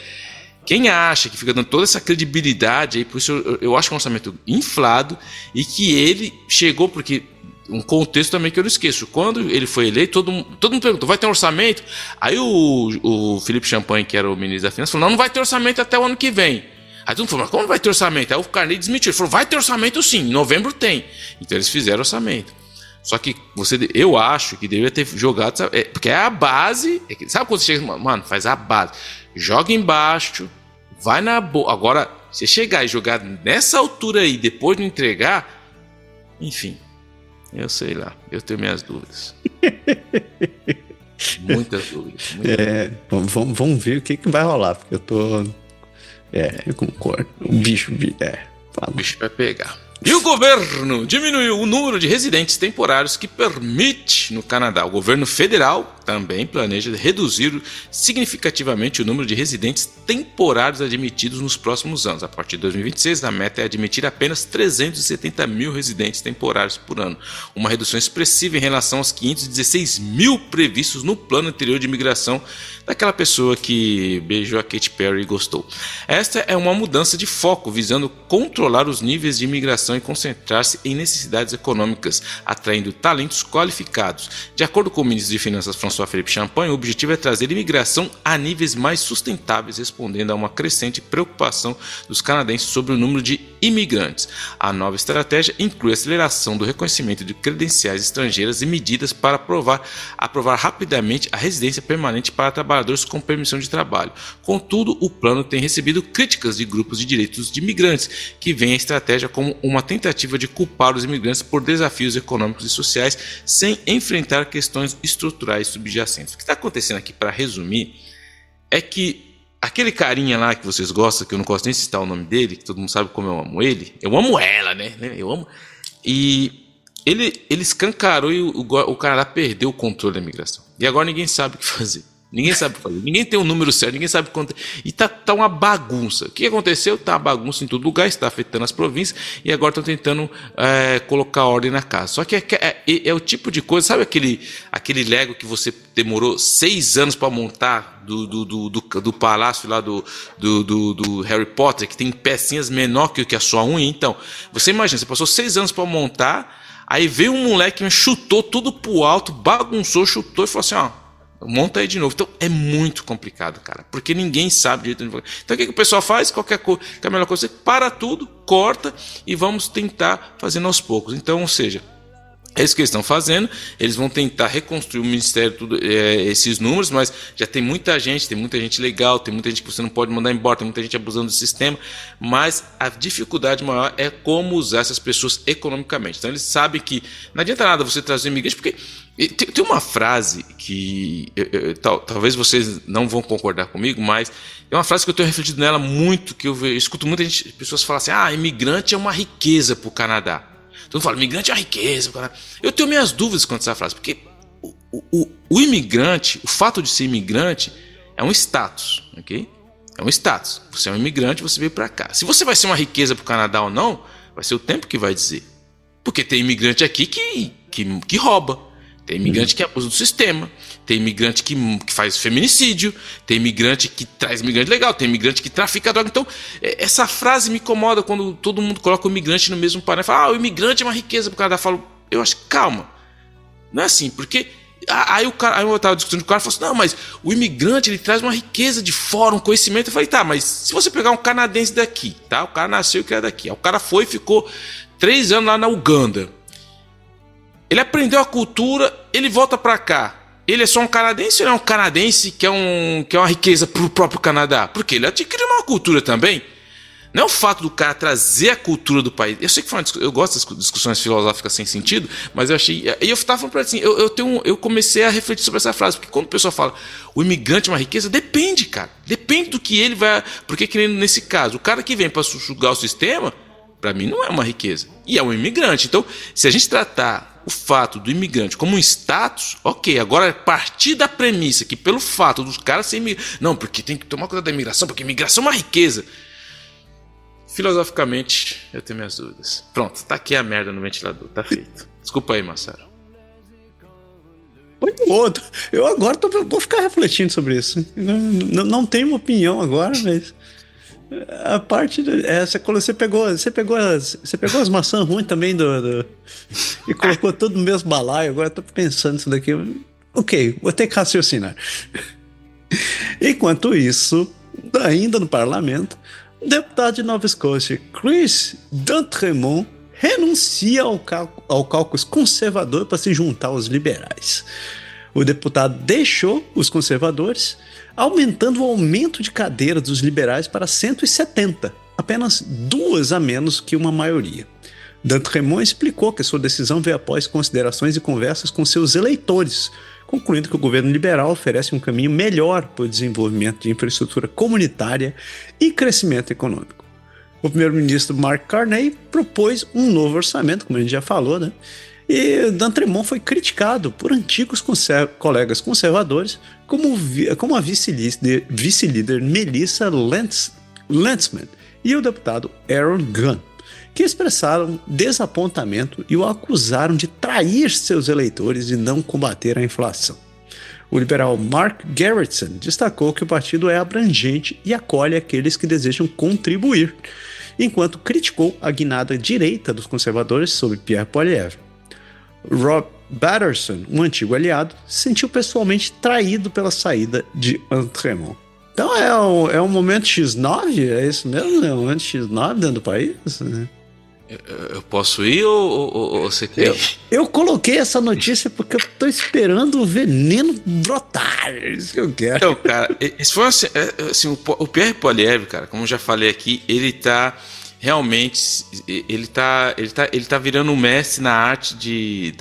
quem acha que fica dando toda essa credibilidade aí, por isso eu acho que é um orçamento inflado, e que ele chegou, porque um contexto também que eu não esqueço, quando ele foi eleito, todo mundo perguntou, vai ter um orçamento? Aí o Felipe Champagne, que era o ministro da Finanças, falou, não vai ter orçamento até o ano que vem. Aí todo mundo falou, mas como não vai ter orçamento? Aí o Carney desmentiu, ele falou, vai ter orçamento sim, em novembro tem. Então eles fizeram orçamento. Só que eu acho que deveria ter jogado, porque é a base, sabe quando você chega, mano, faz a base, joga embaixo, vai na boa. Agora, você chegar e jogar nessa altura aí, depois de entregar, enfim, eu sei lá, eu tenho minhas dúvidas. Muitas dúvidas.
Vamos ver o que vai rolar, porque eu tô... eu concordo. O bicho
vai pegar. E o governo diminuiu o número de residentes temporários que permite no Canadá. O governo federal também planeja reduzir significativamente o número de residentes temporários admitidos nos próximos anos. A partir de 2026, a meta é admitir apenas 370 mil residentes temporários por ano, uma redução expressiva em relação aos 516 mil previstos no plano anterior de imigração daquela pessoa que beijou a Katy Perry e gostou. Esta é uma mudança de foco, visando controlar os níveis de imigração e concentrar-se em necessidades econômicas, atraindo talentos qualificados. De acordo com o ministro de Finanças François-Philippe Champagne, o objetivo é trazer imigração a níveis mais sustentáveis, respondendo a uma crescente preocupação dos canadenses sobre o número de imigrantes. A nova estratégia inclui a aceleração do reconhecimento de credenciais estrangeiras e medidas para aprovar rapidamente a residência permanente para trabalhadores com permissão de trabalho. Contudo, o plano tem recebido críticas de grupos de direitos de imigrantes, que veem a estratégia como uma tentativa de culpar os imigrantes por desafios econômicos e sociais sem enfrentar questões estruturais subjacentes. O que está acontecendo aqui, para resumir, é que aquele carinha lá que vocês gostam, que eu não gosto nem de citar o nome dele, que todo mundo sabe como eu amo ele, eu amo ela, né? Eu amo. E ele escancarou e o Canadá perdeu o controle da imigração. E agora ninguém sabe o que fazer. Ninguém sabe fazer, ninguém tem um número certo, ninguém sabe quanto. E tá uma bagunça. O que aconteceu? Tá uma bagunça em todo lugar, está afetando as províncias, e agora estão tentando colocar ordem na casa. Só que é o tipo de coisa, sabe aquele Lego que você demorou 6 anos para montar do palácio lá do Harry Potter, que tem pecinhas menor que a sua unha? Então, você imagina, você passou 6 anos para montar, aí veio um moleque, chutou tudo pro alto, bagunçou, chutou e falou assim, ó, monta aí de novo. Então é muito complicado, cara, porque ninguém sabe direito. Então o que o pessoal faz? Qualquer coisa, que é a melhor coisa, você para tudo, corta e vamos tentar fazendo aos poucos. Então, ou seja, é isso que eles estão fazendo. Eles vão tentar reconstruir o ministério, esses números, mas já tem muita gente legal, tem muita gente que você não pode mandar embora, tem muita gente abusando do sistema, mas a dificuldade maior é como usar essas pessoas economicamente. Então eles sabem que não adianta nada você trazer imigrante, porque tem uma frase que talvez vocês não vão concordar comigo, mas é uma frase que eu tenho refletido nela muito, que eu escuto muita gente, pessoas falam assim, imigrante é uma riqueza para o Canadá. Todo mundo fala, imigrante é uma riqueza. Eu tenho minhas dúvidas quanto a essa frase, porque o imigrante, o fato de ser imigrante é um status, ok? É um status. Você é um imigrante, você veio para cá. Se você vai ser uma riqueza para o Canadá ou não, vai ser o tempo que vai dizer. Porque tem imigrante aqui que rouba. Tem imigrante que abusa do sistema, tem imigrante que faz feminicídio, tem imigrante que traz imigrante legal, tem imigrante que trafica droga. Então, essa frase me incomoda quando todo mundo coloca o imigrante no mesmo parágrafo. Fala, o imigrante é uma riqueza pro cara. Eu falo, eu acho que calma. Não é assim, porque Aí eu tava discutindo com o cara e falou assim, não, mas o imigrante ele traz uma riqueza de fora, um conhecimento. Eu falei, tá, mas se você pegar um canadense daqui, tá? O cara nasceu e criado daqui. Aí o cara foi e ficou 3 anos lá na Uganda. Ele aprendeu a cultura, ele volta pra cá. Ele é só um canadense ou ele é um canadense que é uma riqueza pro próprio Canadá? Porque ele adquiriu uma cultura também. Não é o fato do cara trazer a cultura do país. Eu sei que eu gosto das discussões filosóficas sem sentido, mas eu achei. E eu tava falando pra ele assim, eu comecei a refletir sobre essa frase, porque quando o pessoal fala o imigrante é uma riqueza, depende, cara. Depende do que ele vai. Porque, que nem nesse caso, o cara que vem para sugar o sistema, para mim não é uma riqueza. E é um imigrante. Então, se a gente tratar o fato do imigrante como um status, ok, agora partir da premissa que pelo fato dos caras serem imigrantes. Não, porque tem que tomar cuidado da imigração, porque imigração é uma riqueza. Filosoficamente, eu tenho minhas dúvidas. Pronto, tá aqui a merda no ventilador, tá feito. Desculpa aí, Massaro.
Outro. Eu agora vou ficar refletindo sobre isso. Não tenho uma opinião agora, mas a parte você pegou as maçãs ruins também e colocou tudo no mesmo balaio. Agora eu tô pensando nisso daqui. Ok, vou ter que raciocinar. Enquanto isso, ainda no parlamento, o deputado de Nova Escócia, Chris D'Entremont, renuncia ao caucus conservador para se juntar aos liberais. O deputado deixou os conservadores, aumentando o aumento de cadeiras dos liberais para 170, apenas 2 a menos que uma maioria. D'Entremont explicou que sua decisão veio após considerações e conversas com seus eleitores, concluindo que o governo liberal oferece um caminho melhor para o desenvolvimento de infraestrutura comunitária e crescimento econômico. O primeiro-ministro Mark Carney propôs um novo orçamento, como a gente já falou, né? E D'Entremont foi criticado por antigos colegas conservadores, como a vice-líder Melissa Lantsman e o deputado Aaron Gunn, que expressaram desapontamento e o acusaram de trair seus eleitores e não combater a inflação. O liberal Mark Gerritsen destacou que o partido é abrangente e acolhe aqueles que desejam contribuir, enquanto criticou a guinada direita dos conservadores sob Pierre Poilievre. Rob Batterson, um antigo aliado, se sentiu pessoalmente traído pela saída de D'Entremont. Então é um momento X9? É isso mesmo? É um momento X9 dentro do país?
Eu posso ir ou você quer?
Eu coloquei essa notícia porque eu tô esperando o veneno brotar. É isso que eu quero.
Então, cara, esse foi assim, o Pierre Poilievre, cara, como eu já falei aqui, ele tá realmente, ele tá virando um mestre na arte de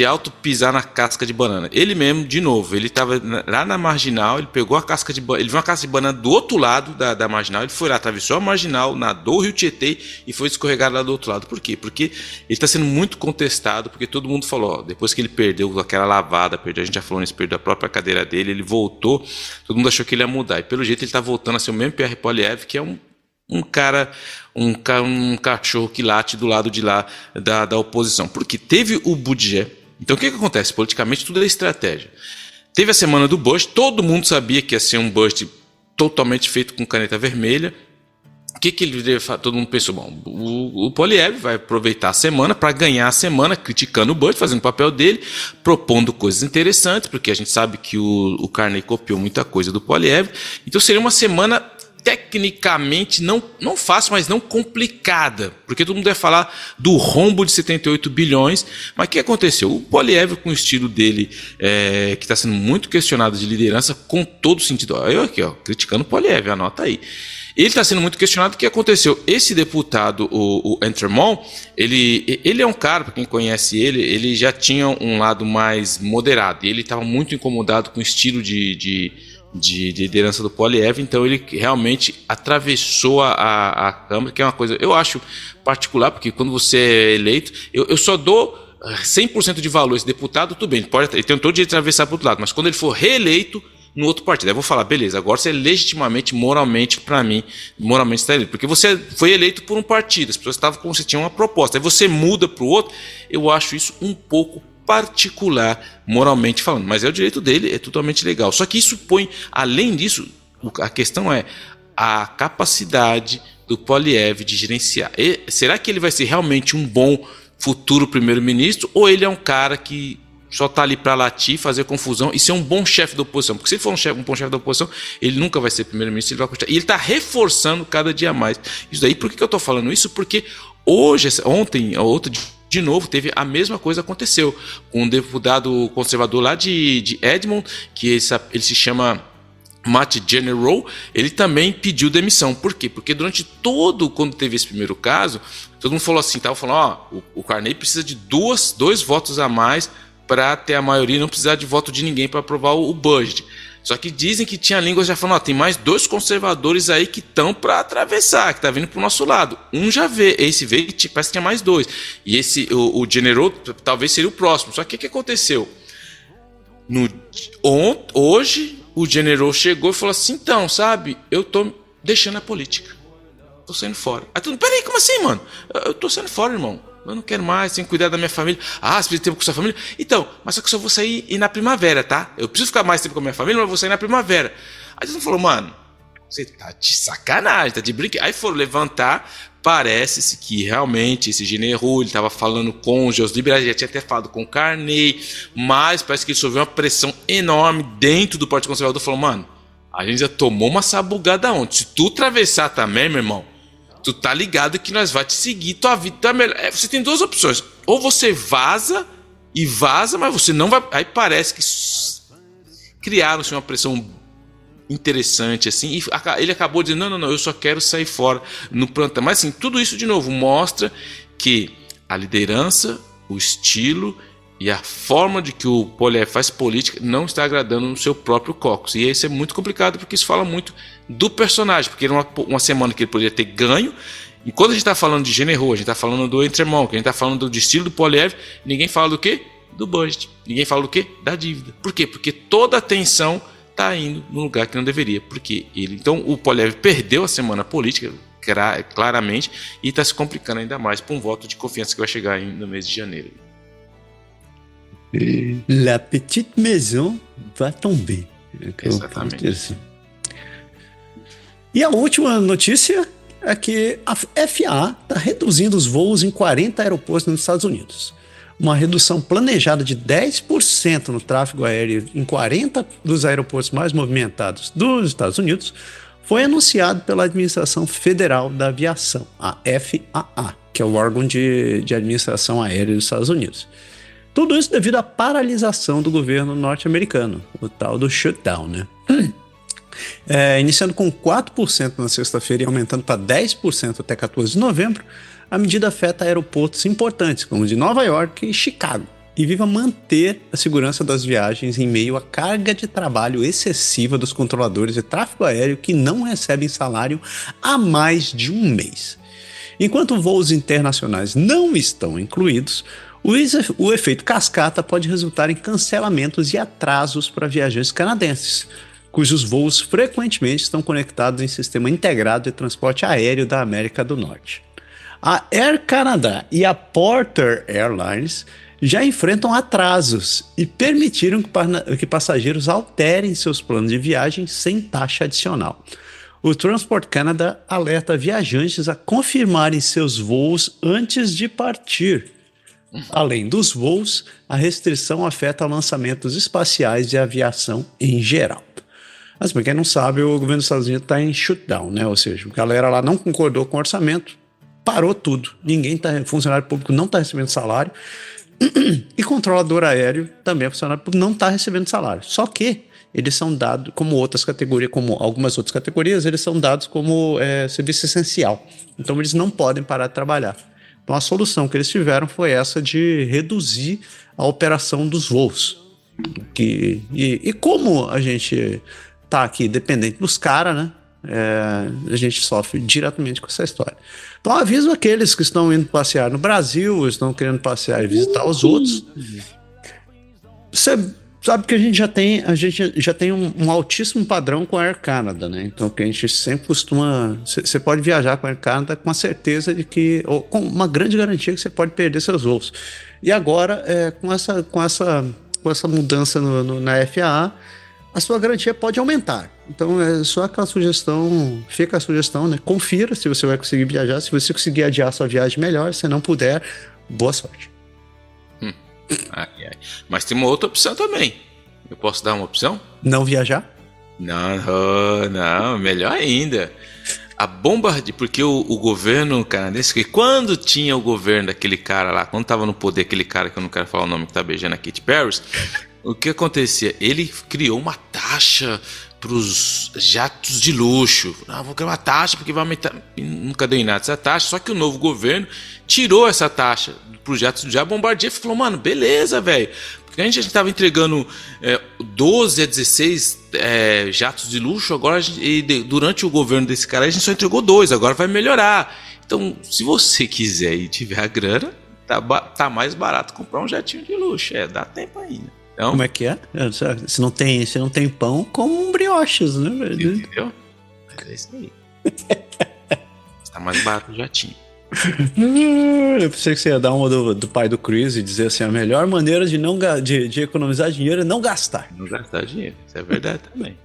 auto-pisar na casca de banana. Ele mesmo, de novo, ele tava lá na Marginal, ele pegou a casca de banana, ele viu uma casca de banana do outro lado da Marginal, ele foi lá, atravessou a Marginal, nadou o Rio Tietê e foi escorregar lá do outro lado. Por quê? Porque ele está sendo muito contestado, porque todo mundo falou, ó, depois que ele perdeu aquela lavada, a gente já falou nisso, perdeu a própria cadeira dele, ele voltou, todo mundo achou que ele ia mudar, e pelo jeito ele tá voltando a ser o mesmo Pierre Poilievre, que é um cachorro que late do lado de lá da oposição. Porque teve o budget. Então o que acontece? Politicamente tudo é estratégia. Teve a semana do budget, todo mundo sabia que ia ser um budget totalmente feito com caneta vermelha. O que ele deveria fazer? Todo mundo pensou, bom, o Poilievre vai aproveitar a semana para ganhar a semana, criticando o budget, fazendo o papel dele, propondo coisas interessantes, porque a gente sabe que o Carney copiou muita coisa do Poilievre. Então seria uma semana tecnicamente não fácil, mas não complicada, porque todo mundo vai falar do rombo de 78 bilhões, mas o que aconteceu? O Poilievre, com o estilo dele, que está sendo muito questionado de liderança, com todo sentido, eu aqui, criticando o Poilievre, anota aí. Ele está sendo muito questionado. O que aconteceu? Esse deputado, o D'Entremont, ele é um cara, para quem conhece ele já tinha um lado mais moderado, e ele estava muito incomodado com o estilo de liderança do Poilievre, então ele realmente atravessou a Câmara, que é uma coisa, eu acho particular, porque quando você é eleito, eu só dou 100% de valor a esse deputado, tudo bem, ele tem todo o direito de atravessar para o outro lado, mas quando ele for reeleito no outro partido, aí eu vou falar, beleza, agora você é legitimamente, moralmente, para mim, moralmente está eleito, porque você foi eleito por um partido, as pessoas estavam como se tinha uma proposta, aí você muda para o outro, eu acho isso um pouco particular, moralmente falando, mas é o direito dele, é totalmente legal. Só que isso põe, além disso, a questão é a capacidade do Poilievre de gerenciar. Será que ele vai ser realmente um bom futuro primeiro-ministro, ou ele é um cara que só tá ali para latir, fazer confusão e ser um bom chefe da oposição. Porque se ele for um bom chefe da oposição, ele nunca vai ser primeiro-ministro, ele vai continuar. E ele está reforçando cada dia mais. Isso daí, por que eu estou falando isso? Porque ontem, de novo, teve a mesma coisa aconteceu. Com um deputado conservador lá de Edmond, que ele se chama Matt General, ele também pediu demissão. Por quê? Porque quando teve esse primeiro caso, todo mundo falou assim, tava falando, o Carney precisa de dois votos a mais para ter a maioria, não precisar de voto de ninguém para aprovar o budget. Só que dizem que tinha línguas já falando, tem mais 2 conservadores aí que estão para atravessar, que tá vindo pro nosso lado. Um já esse veio, parece que tinha mais 2. E o General talvez seria o próximo. Só que o que aconteceu? Hoje o General chegou e falou assim, então, sabe, eu tô deixando a política. Tô saindo fora. Aí todo mundo, peraí, como assim, mano? Eu tô saindo fora, irmão. Eu não quero mais, tenho que cuidar da minha família. Você precisa ter tempo com sua família? Então, mas só que eu só vou sair na primavera, tá? Eu preciso ficar mais tempo com a minha família, mas eu vou sair na primavera. Aí todo mundo falou, mano, você tá de sacanagem, tá de brincadeira. Aí foram levantar, parece-se que realmente esse General, ele tava falando com os liberais, já tinha até falado com o Carney, mas parece que ele sofreu uma pressão enorme dentro do Partido Conservador. Falou, mano, a gente já tomou uma sabugada ontem. Se tu atravessar também, meu irmão, tu tá ligado que nós vai te seguir, tua vida tá melhor. Você tem 2 opções. Ou você vaza, mas você não vai... Aí parece que criaram-se uma pressão interessante, assim, e ele acabou dizendo, não, eu só quero sair fora no plantão. Mas assim, tudo isso de novo mostra que a liderança, o estilo e a forma de que o Poilievre faz política não está agradando no seu próprio caucus. E isso é muito complicado, porque isso fala muito do personagem, porque era uma semana que ele poderia ter ganho. E quando a gente está falando de General, a gente está falando do Entremont, a gente está falando do estilo do Poilievre, ninguém fala do quê? Do budget. Ninguém fala do quê? Da dívida. Por quê? Porque toda a atenção está indo no lugar que não deveria. Então o Poilievre perdeu a semana política, claramente, e está se complicando ainda mais para um voto de confiança que vai chegar no mês de janeiro.
La petite maison va tomber.
Exatamente.
Assim. E a última notícia é que a FAA está reduzindo os voos em 40 aeroportos nos Estados Unidos. Uma redução planejada de 10% no tráfego aéreo em 40 dos aeroportos mais movimentados dos Estados Unidos foi anunciado pela Administração Federal da Aviação, a FAA, que é o órgão de administração aérea dos Estados Unidos. Tudo isso devido à paralisação do governo norte-americano, o tal do shutdown, né? Iniciando com 4% na sexta-feira e aumentando para 10% até 14 de novembro, a medida afeta aeroportos importantes, como o de Nova York e Chicago, e visa manter a segurança das viagens em meio à carga de trabalho excessiva dos controladores de tráfego aéreo que não recebem salário há mais de um mês. Enquanto voos internacionais não estão incluídos, o efeito cascata pode resultar em cancelamentos e atrasos para viajantes canadenses, cujos voos frequentemente estão conectados em sistema integrado de transporte aéreo da América do Norte. A Air Canada e a Porter Airlines já enfrentam atrasos e permitiram que passageiros alterem seus planos de viagem sem taxa adicional. O Transport Canada alerta viajantes a confirmarem seus voos antes de partir. Além dos voos, a restrição afeta lançamentos espaciais de aviação em geral. Mas para quem não sabe, o governo dos Estados Unidos está em shutdown, né? Ou seja, a galera lá não concordou com o orçamento, parou tudo. Funcionário público não está recebendo salário e controlador aéreo também, funcionário público, não está recebendo salário. Só que eles são dados como outras categorias, como algumas outras categorias, eles são dados como serviço essencial. Então eles não podem parar de trabalhar. Então a solução que eles tiveram foi essa de reduzir a operação dos voos. E como a gente tá aqui dependente dos caras, né? A gente sofre diretamente com essa história. Então aviso aqueles que estão indo passear no Brasil, estão querendo passear e visitar os outros. Você sabe que a gente já tem um altíssimo padrão com a Air Canada, né? Então que a gente sempre costuma... Você pode viajar com a Air Canada com a certeza de que... ou com uma grande garantia que você pode perder seus voos. E agora, com essa mudança na FAA, a sua garantia pode aumentar. Então é só aquela sugestão, fica a sugestão, né? Confira se você vai conseguir viajar, se você conseguir adiar sua viagem melhor, se não puder, boa sorte.
Ai, ai. Mas tem uma outra opção também. Eu posso dar uma opção?
Não viajar?
Não, melhor ainda. A bombardeia, porque o governo canadense, que quando tinha o governo daquele cara lá, quando tava no poder aquele cara que eu não quero falar o nome, que tá beijando a Katy Perry, o que acontecia? Ele criou uma taxa para os jatos de luxo. Vou criar uma taxa porque vai aumentar. Nunca deu em nada essa taxa, só que o novo governo tirou essa taxa para os jatos de Bombardier e falou, mano, beleza, velho. Porque a gente estava entregando 12 a 16 jatos de luxo, agora durante o governo desse cara a gente só entregou 2, agora vai melhorar. Então, se você quiser e tiver a grana, tá mais barato comprar um jatinho de luxo. Dá tempo ainda. Então,
como é que é? Se não tem pão, como um brioches, né?
Entendeu? Mas é isso aí. Está mais barato o jatinho.
Eu pensei que você ia dar uma do pai do Chris e dizer assim, a melhor maneira de economizar dinheiro é não gastar.
Não gastar dinheiro, isso é verdade também.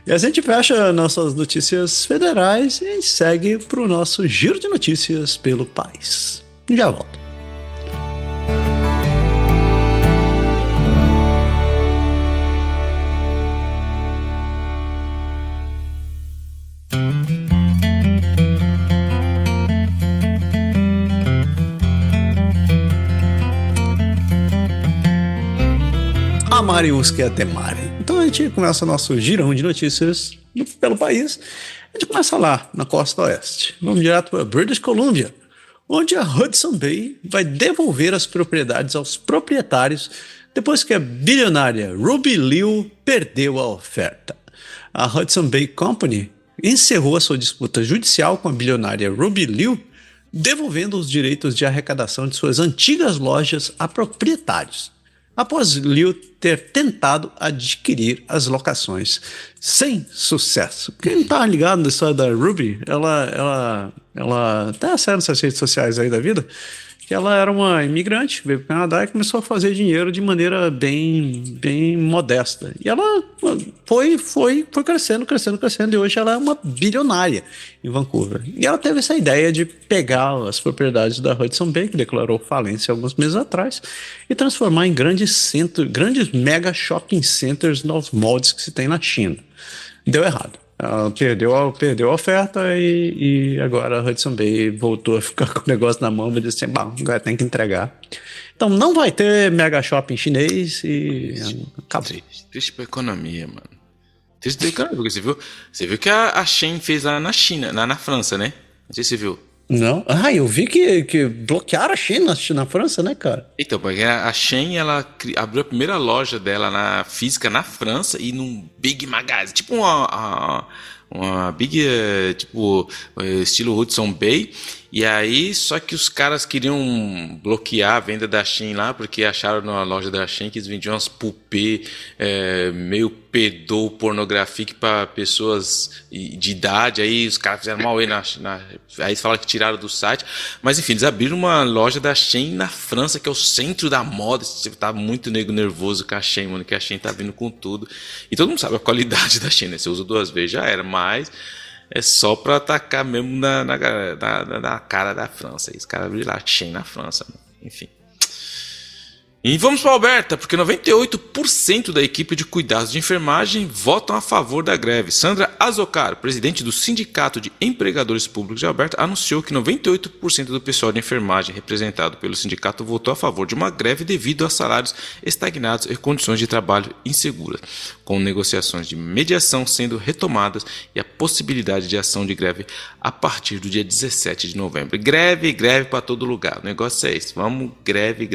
E a gente fecha nossas notícias federais e segue para o nosso giro de notícias pelo país. Já volto. Mariuski até Mari. Então a gente começa nosso girão de notícias pelo país. A gente começa lá, na costa oeste. Vamos direto para British Columbia, onde a Hudson Bay vai devolver as propriedades aos proprietários depois que a bilionária Ruby Liu perdeu a oferta. A Hudson Bay Company encerrou a sua disputa judicial com a bilionária Ruby Liu, devolvendo os direitos de arrecadação de suas antigas lojas a proprietários, após Liu ter tentado adquirir as locações sem sucesso. Quem não está ligado na história da Ruby, ela até saiu nessas redes sociais aí da vida, que ela era uma imigrante, veio para o Canadá e começou a fazer dinheiro de maneira bem modesta. E ela foi crescendo, e hoje ela é uma bilionária em Vancouver. E ela teve essa ideia de pegar as propriedades da Hudson Bay, que declarou falência alguns meses atrás, e transformar em grandes mega shopping centers nos moldes que se tem na China. Deu errado. Ela perdeu a oferta e agora a Hudson Bay voltou a ficar com o negócio na mão e disse assim, bom, agora tem que entregar. Então não vai ter mega shopping chinês e acabou.
Triste pra economia, mano. Triste pra economia, porque você viu que a Shein fez lá na China, lá na França, né? Não sei se você viu.
Não? Eu vi que bloquearam a China na França, né, cara?
Então, porque a Shein, ela abriu a primeira loja dela física na França e num Big Magazine, tipo uma Big, estilo Hudson Bay. E aí, só que os caras queriam bloquear a venda da Shein lá, porque acharam na loja da Shein que eles vendiam umas pupê meio pedou pornográfica para pessoas de idade. Aí os caras fizeram mal aí aí eles falaram que tiraram do site. Mas enfim, eles abriram uma loja da Shein na França, que é o centro da moda. Tá muito nego nervoso com a Shein, mano, que a Shein tá vindo com tudo. E todo mundo sabe a qualidade da Shein, né? Você usa 2 vezes, já era, mas é só pra atacar mesmo na cara da França. Esse cara abriu lá, Shein na França, mano. Enfim. E vamos para Alberta, porque 98% da equipe de cuidados de enfermagem votam a favor da greve. Sandra Azocar, presidente do Sindicato de Empregadores Públicos de Alberta, anunciou que 98% do pessoal de enfermagem representado pelo sindicato votou a favor de uma greve devido a salários estagnados e condições de trabalho inseguras, com negociações de mediação sendo retomadas e a possibilidade de ação de greve a partir do dia 17 de novembro. Greve para todo lugar. O negócio é esse. Vamos greve.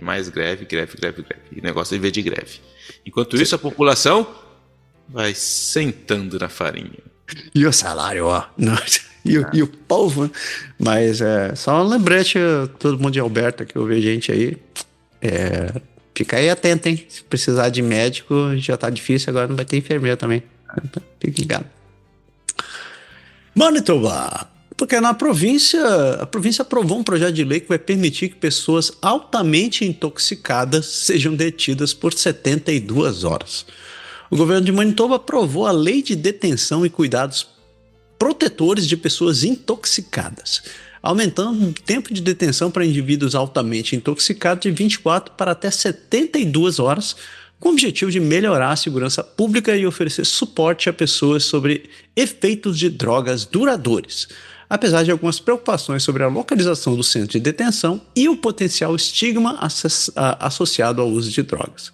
Mais greve. O negócio é viver de greve. Enquanto isso, a população vai sentando na farinha.
E o salário, ó. E o povo. Mas só um lembrete, todo mundo de Alberta que ouve gente aí. Fica aí atento, hein? Se precisar de médico, já tá difícil, agora não vai ter enfermeiro também. Fique ligado. Manitoba. Porque a província aprovou um projeto de lei que vai permitir que pessoas altamente intoxicadas sejam detidas por 72 horas. O governo de Manitoba aprovou a Lei de Detenção e Cuidados Protetores de Pessoas Intoxicadas. aumentando o tempo de detenção para indivíduos altamente intoxicados de 24 para até 72 horas, com o objetivo de melhorar a segurança pública e oferecer suporte a pessoas sobre efeitos de drogas duradouros, apesar de algumas preocupações sobre a localização do centro de detenção e o potencial estigma associado ao uso de drogas.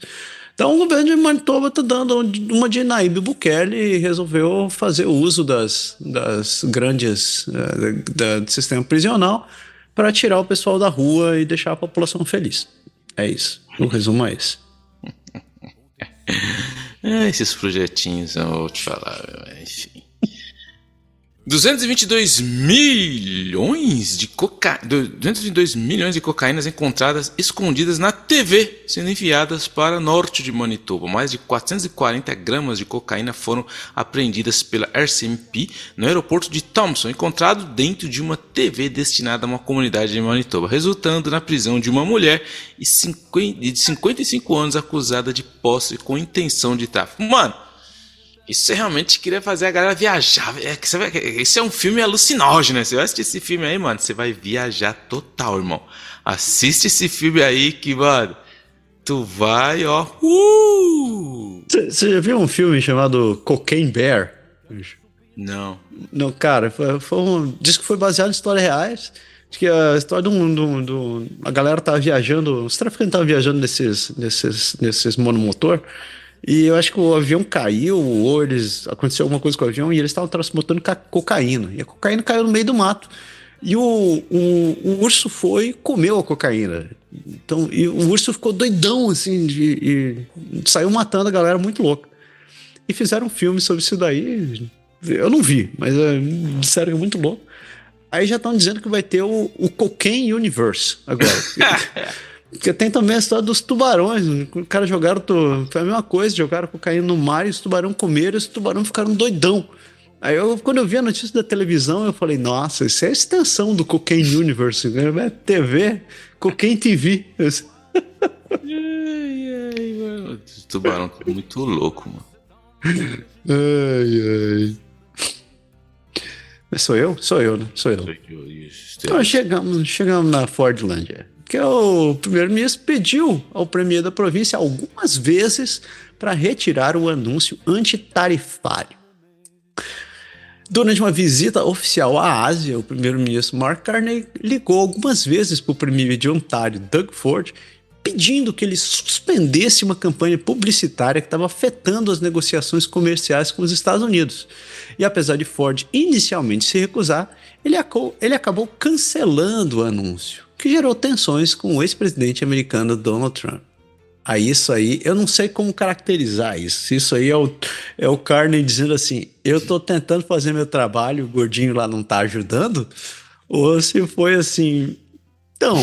Então, o governo de Manitoba está dando uma de Nayib Bukele e resolveu fazer o uso das grandes do sistema prisional para tirar o pessoal da rua e deixar a população feliz. É isso. O resumo é esse.
Esses projetinhos, eu vou te falar, enfim. 222 milhões de cocaínas encontradas escondidas na TV, sendo enviadas para o norte de Manitoba. Mais de 440 gramas de cocaína foram apreendidas pela RCMP no aeroporto de Thompson, encontrado dentro de uma TV destinada a uma comunidade de Manitoba, resultando na prisão de uma mulher de 55 anos acusada de posse com intenção de tráfico. Mano, isso você realmente queria fazer a galera viajar. Isso é um filme alucinógeno, né? Você vai assistir esse filme aí, mano, você vai viajar total, irmão. Assiste esse filme aí que, mano, tu vai, ó.
Você já viu um filme chamado Cocaine Bear?
Não.
Não, cara, diz que foi baseado em histórias reais. Diz que a história a galera tava viajando, os traficantes estavam viajando nesses monomotor. E eu acho que o avião caiu, ou aconteceu alguma coisa com o avião, e eles estavam transportando cocaína. E a cocaína caiu no meio do mato. E o urso foi e comeu a cocaína. Então, e o urso ficou doidão, assim, e saiu matando a galera muito louca. E fizeram um filme sobre isso daí. Eu não vi, mas disseram que é muito louco. Aí já estão dizendo que vai ter o Cocaine Universe agora. Porque tem também a história dos tubarões. Os caras jogaram, foi a mesma coisa, jogaram cocaína no mar e os tubarões comeram e os tubarões ficaram doidão. Aí quando eu vi a notícia da televisão, eu falei, nossa, isso é a extensão do Cocaine Universe, né? TV, Cocaine TV.
Mano, os tubarões são muito louco, mano.
Ai. Sou eu, né? Sou eu. Então chegamos na Fordlândia. Que o primeiro-ministro pediu ao premier da província algumas vezes para retirar o anúncio antitarifário. Durante uma visita oficial à Ásia, o primeiro-ministro Mark Carney ligou algumas vezes para o premier de Ontário, Doug Ford, pedindo que ele suspendesse uma campanha publicitária que estava afetando as negociações comerciais com os Estados Unidos. E apesar de Ford inicialmente se recusar, ele acabou cancelando o anúncio, que gerou tensões com o ex-presidente americano Donald Trump. Isso aí, eu não sei como caracterizar isso. Se isso aí é o Carney dizendo assim, eu tô tentando fazer meu trabalho, o gordinho lá não tá ajudando, ou se foi assim, então...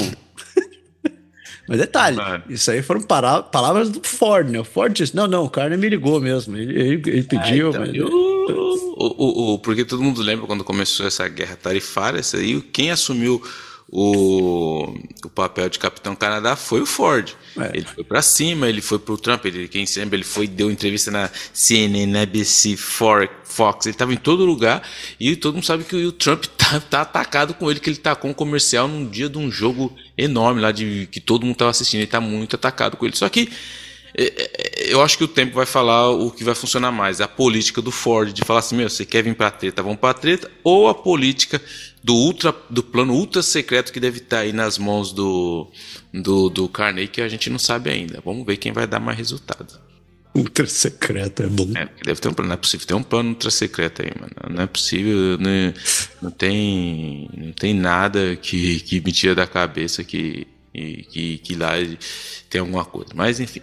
Mas detalhe, isso aí foram palavras do Ford, né? O Ford disse, não, o Carney me ligou mesmo, ele pediu...
Então, mas... porque todo mundo lembra quando começou essa guerra tarifária, isso aí, quem assumiu o papel de Capitão Canadá foi o Ford. Ele foi pra cima, ele foi pro Trump, quem se lembra, deu entrevista na CNN, na ABC, Fox, ele tava em todo lugar e todo mundo sabe que o Trump tá atacado com ele, que ele tacou um comercial num dia de um jogo enorme lá, que todo mundo tava assistindo, ele tá muito atacado com ele. Só que eu acho que o tempo vai falar o que vai funcionar mais, a política do Ford, de falar assim, você quer vir pra treta, vamos pra treta, ou a política do plano ultra secreto que deve estar aí nas mãos do Carney, que a gente não sabe ainda. Vamos ver quem vai dar mais resultado.
Ultra secreto é bom.
Deve ter um plano, não é possível ter um plano ultra secreto aí, mano. Não é possível, não tem nada que me tira da cabeça que lá tem alguma coisa. Mas enfim.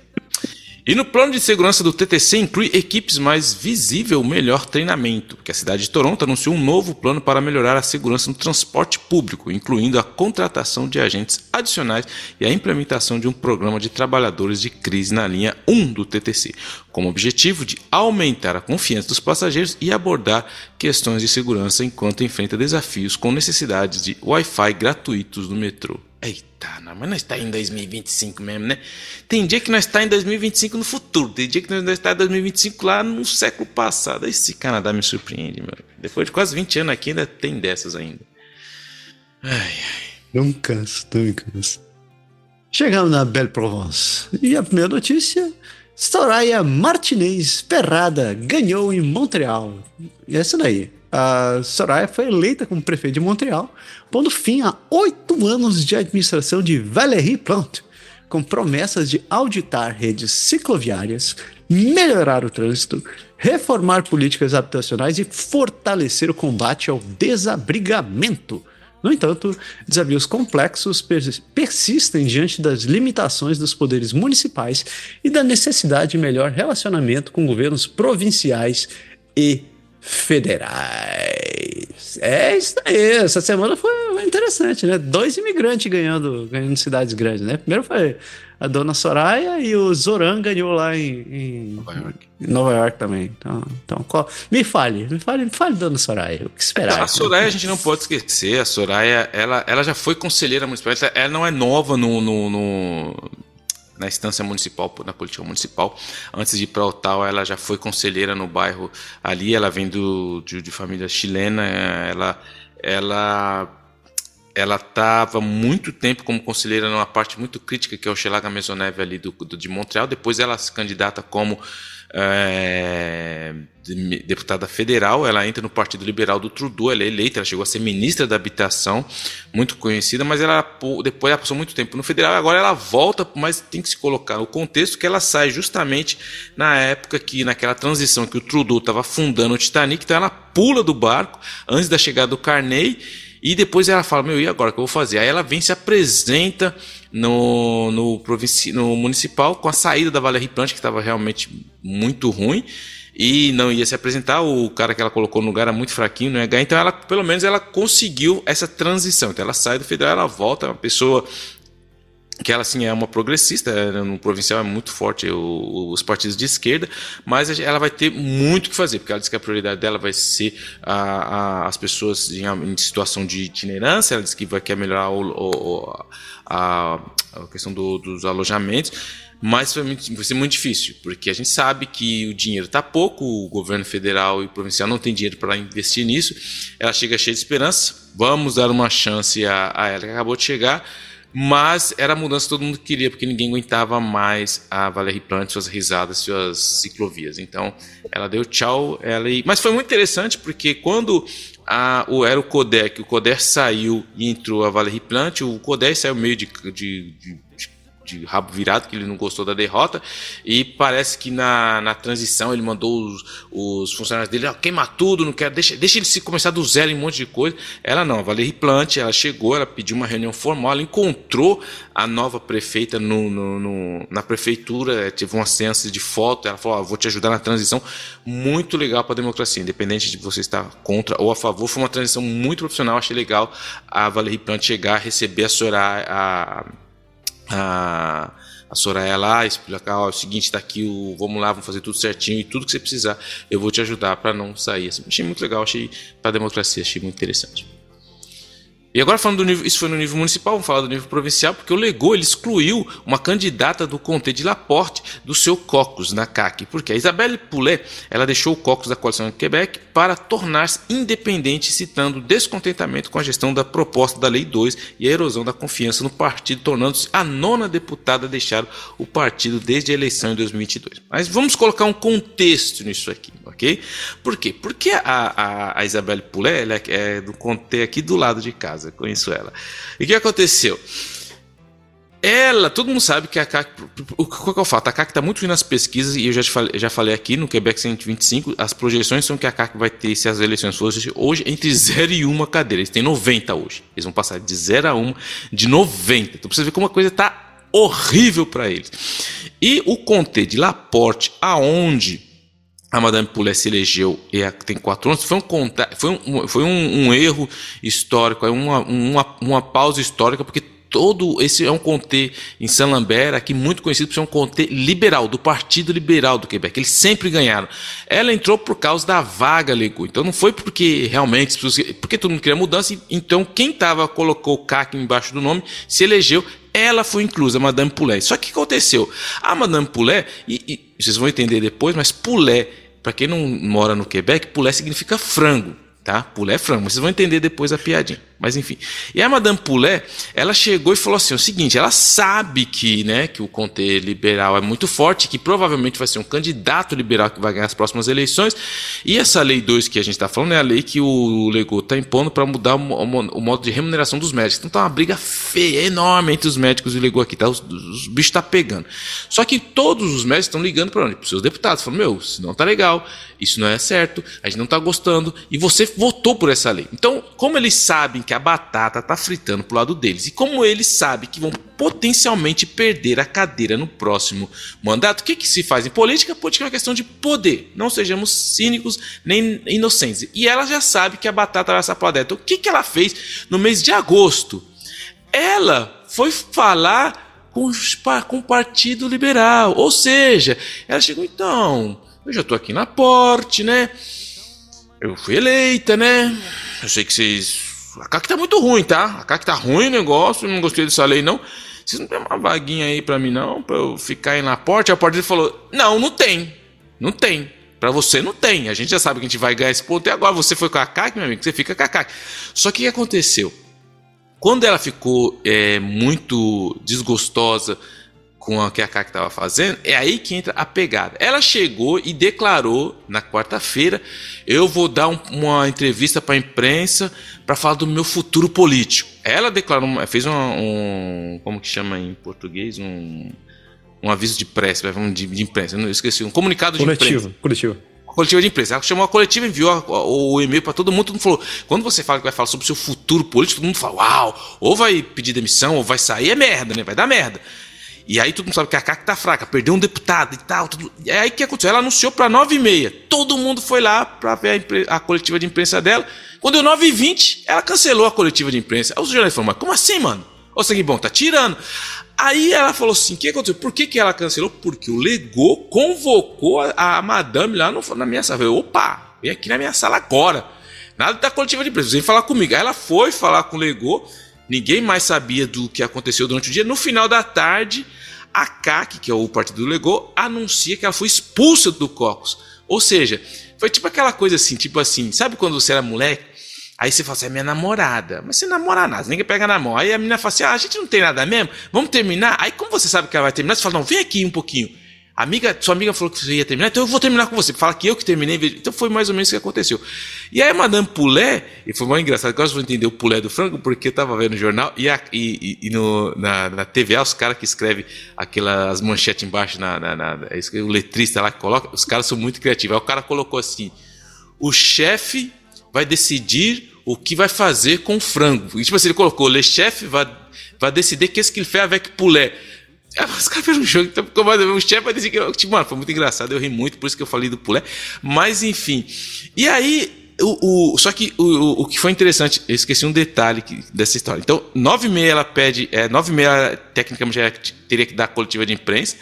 E no plano de segurança do TTC inclui equipes mais visível, melhor treinamento, porque a cidade de Toronto anunciou um novo plano para melhorar a segurança no transporte público, incluindo a contratação de agentes adicionais e a implementação de um programa de trabalhadores de crise na linha 1 do TTC, com o objetivo de aumentar a confiança dos passageiros e abordar questões de segurança enquanto enfrenta desafios com necessidades de Wi-Fi gratuitos no metrô. Eita, não, mas nós está em 2025 mesmo, né? Tem dia que nós está em 2025 no futuro, tem dia que nós está em 2025 lá no século passado. Esse Canadá me surpreende, meu. Depois de quase 20 anos aqui ainda tem dessas ainda.
Não me canso. Chegamos na Belle Provence. E a primeira notícia: Soraya Martinez Perrada ganhou em Montreal. E essa daí. A Soraya foi eleita como prefeita de Montreal, pondo fim a 8 anos de administração de Valérie Plante, com promessas de auditar redes cicloviárias, melhorar o trânsito, reformar políticas habitacionais e fortalecer o combate ao desabrigamento. No entanto, desafios complexos persistem diante das limitações dos poderes municipais e da necessidade de melhor relacionamento com governos provinciais e federais. É isso aí. Essa semana foi interessante, né? 2 imigrantes ganhando em cidades grandes, né? Primeiro foi a dona Soraya e o Zoran ganhou lá em Nova York também. Então, me fale, dona Soraya, o que esperar?
A Soraya a gente não pode esquecer. A Soraya, ela já foi conselheira municipal. Ela não é nova na instância municipal, na política municipal. Antes de ir para Ottawa, ela já foi conselheira no bairro ali. Ela vem de família chilena. Ela estava muito tempo como conselheira numa parte muito crítica, que é o Hochelaga Maisonneuve ali de Montreal. Depois ela se candidata como deputada federal. Ela entra no Partido Liberal do Trudeau. Ela é eleita, ela chegou a ser ministra da Habitação, muito conhecida, mas depois ela passou muito tempo no federal. Agora ela volta, mas tem que se colocar no contexto que ela sai justamente na época naquela transição que o Trudeau estava fundando o Titanic. Então ela pula do barco antes da chegada do Carney. E depois ela fala, e agora o que eu vou fazer? Aí ela vem, se apresenta no municipal com a saída da Valérie Plante, que estava realmente muito ruim, e não ia se apresentar. O cara que ela colocou no lugar era muito fraquinho, não ia ganhar. Então pelo menos ela conseguiu essa transição. Então ela sai do federal, ela volta, é uma pessoa que ela assim é uma progressista. No provincial é muito forte os partidos de esquerda, mas ela vai ter muito o que fazer, porque ela diz que a prioridade dela vai ser as pessoas em situação de itinerância. Ela diz que quer melhorar a questão dos alojamentos, mas vai ser muito difícil, porque a gente sabe que o dinheiro está pouco, o governo federal e provincial não tem dinheiro para investir nisso. Ela chega cheia de esperança, vamos dar uma chance a ela que acabou de chegar. Mas era a mudança que todo mundo queria, porque ninguém aguentava mais a Valérie Plante, suas risadas, suas ciclovias. Então, ela deu tchau. Mas foi muito interessante, porque quando era o Coder saiu e entrou a Valérie Plante, o Coder saiu meio de rabo virado, que ele não gostou da derrota, e parece que na transição ele mandou os funcionários dele queimar tudo, não quero, deixa ele se começar do zero em um monte de coisa. Ela não, a Valérie Plante, ela chegou, ela pediu uma reunião formal, ela encontrou a nova prefeita na prefeitura, teve uma seança de foto, ela falou, vou te ajudar na transição. Muito legal para a democracia, independente de você estar contra ou a favor. Foi uma transição muito profissional, achei legal a Valérie Plante chegar, receber a Soraya, a Soraya lá, explicar, é o seguinte, tá aqui, vamos lá, vamos fazer tudo certinho, e tudo que você precisar eu vou te ajudar para não sair. Assim, achei muito legal, achei para a democracia, achei muito interessante. E agora falando do nível, isso foi no nível municipal, vamos falar do nível provincial, porque o Legault ele excluiu uma candidata do Comté de Laporte do seu caucus na CAQ, porque a Isabelle Poulet, ela deixou o caucus da coalição de Quebec para tornar-se independente, citando descontentamento com a gestão da proposta da Lei 2 e a erosão da confiança no partido, tornando-se a 9ª deputada a deixar o partido desde a eleição em 2022. Mas vamos colocar um contexto nisso aqui, ok? Por quê? Porque a Isabelle Poulet ela é do Comté aqui do lado de casa. Conheço ela. E o que aconteceu? Todo mundo sabe que a CAQ, qual que é o fato? A CAQ está muito ruim nas pesquisas, e eu já falei aqui no Quebec 125, as projeções são que a CAQ vai ter, se as eleições fossem hoje, entre 0 e 1 cadeira. Eles têm 90 hoje. Eles vão passar de 0 a 1, de 90. Então, pra você ver como a coisa está horrível para eles. E o Comté de Laporte, aonde a Madame Poulet se elegeu e tem 4 anos, foi um erro histórico, uma pausa histórica, porque esse é um comté em Saint-Lambert, aqui muito conhecido por ser um comté liberal, do Partido Liberal do Quebec. Eles sempre ganharam. Ela entrou por causa da vaga Legault. Então não foi porque realmente, porque todo mundo queria mudança, então quem colocou o CAQ embaixo do nome se elegeu. Ela foi inclusa, a Madame Poulet. Só que o que aconteceu? A Madame Poulet, e vocês vão entender depois, mas Poulet, para quem não mora no Quebec, Poulet significa frango. tá? Poulet é frango, mas vocês vão entender depois a piadinha. Mas enfim. E a Madame Poulet, ela chegou e falou assim, o seguinte, ela sabe que, né, que o Comté liberal é muito forte, que provavelmente vai ser um candidato liberal que vai ganhar as próximas eleições, e essa lei 2 que a gente está falando é a lei que o Legault está impondo para mudar o modo de remuneração dos médicos. Então tá uma briga feia, enorme entre os médicos e o Legault aqui, tá? Os bichos tá pegando. Só que todos os médicos estão ligando para onde? Para os seus deputados, falando, isso não tá legal, isso não é certo, a gente não tá gostando, e você votou por essa lei. Então, como eles sabem que a batata tá fritando pro lado deles, e como eles sabem que vão potencialmente perder a cadeira no próximo mandato, o que se faz em política? Política é uma questão de poder, não sejamos cínicos nem inocentes. E ela já sabe que a batata vai essa dela. Então, o que ela fez no mês de agosto? Ela foi falar com o Partido Liberal, ou seja, ela chegou, então, eu já tô aqui na porte, né? Eu fui eleita, né? Eu sei que vocês... A CAC tá muito ruim, tá? A CAC tá ruim o negócio, eu não gostei dessa lei, não. Vocês não tem uma vaguinha aí pra mim, não? Pra eu ficar aí na porta? A porta dele falou, não tem. Não tem. Pra você não tem. A gente já sabe que a gente vai ganhar esse ponto. E agora você foi com a CAC, meu amigo, você fica com a CAC. Só que o que aconteceu? Quando ela ficou muito desgostosa com o que a CAC estava fazendo, é aí que entra a pegada. Ela chegou e declarou na quarta-feira, eu vou dar uma entrevista para a imprensa para falar do meu futuro político. Ela declarou, fez como que chama em português, um aviso de pressa, de imprensa, eu esqueci, um comunicado de imprensa. Coletiva de imprensa. Ela chamou a coletiva, enviou o e-mail para todo mundo falou, quando você fala que vai falar sobre o seu futuro político, todo mundo fala, uau, ou vai pedir demissão, ou vai sair, é merda, né? Vai dar merda. E aí todo mundo sabe que a CAC tá fraca, perdeu um deputado e tal. Tudo. E aí o que aconteceu? Ela anunciou para 9h30. Todo mundo foi lá para ver a coletiva de imprensa dela. Quando deu 9h20, ela cancelou a coletiva de imprensa. Aí os jornalistas falaram, mas como assim, mano? Ô, sangue bom, tá tirando. Aí ela falou assim, o que aconteceu? Por que ela cancelou? Porque o Legault convocou a madame lá na minha sala. Eu falei, opa, vem aqui na minha sala agora. Nada da coletiva de imprensa, vem falar comigo. Aí ela foi falar com o Legault. Ninguém mais sabia do que aconteceu durante o dia. No final da tarde, a CAC, que é o partido do Legault, anuncia que ela foi expulsa do caucus. Ou seja, foi tipo aquela coisa assim, sabe quando você era moleque? Aí você fala assim, é minha namorada. Mas você namora nada, ninguém pega na mão. Aí a menina fala assim, a gente não tem nada mesmo, vamos terminar? Aí como você sabe que ela vai terminar, você fala, não, vem aqui um pouquinho. Sua amiga falou que você ia terminar, então eu vou terminar com você. Fala que eu que terminei. Então foi mais ou menos o que aconteceu. E aí a Madame Poulet, e foi muito engraçado, agora vocês vão entender o Poulet do frango, porque eu tava vendo no jornal, e na TVA, os caras que escrevem aquelas manchetes embaixo, o letrista lá que coloca, os caras são muito criativos. Aí o cara colocou assim, o chefe vai decidir o que vai fazer com o frango. E tipo assim, ele colocou, le chef vai decidir qu'est-ce qu'il fait avec poulet. Os caras fizeram um jogo, então o chefe vai dizer que... Tipo, mano, foi muito engraçado, eu ri muito, por isso que eu falei do Poulet. Mas, enfim. E aí, só que o que foi interessante, eu esqueci um detalhe dessa história. Então, 9h30 ela pede... 9h30 tecnicamente já teria que dar coletiva de imprensa.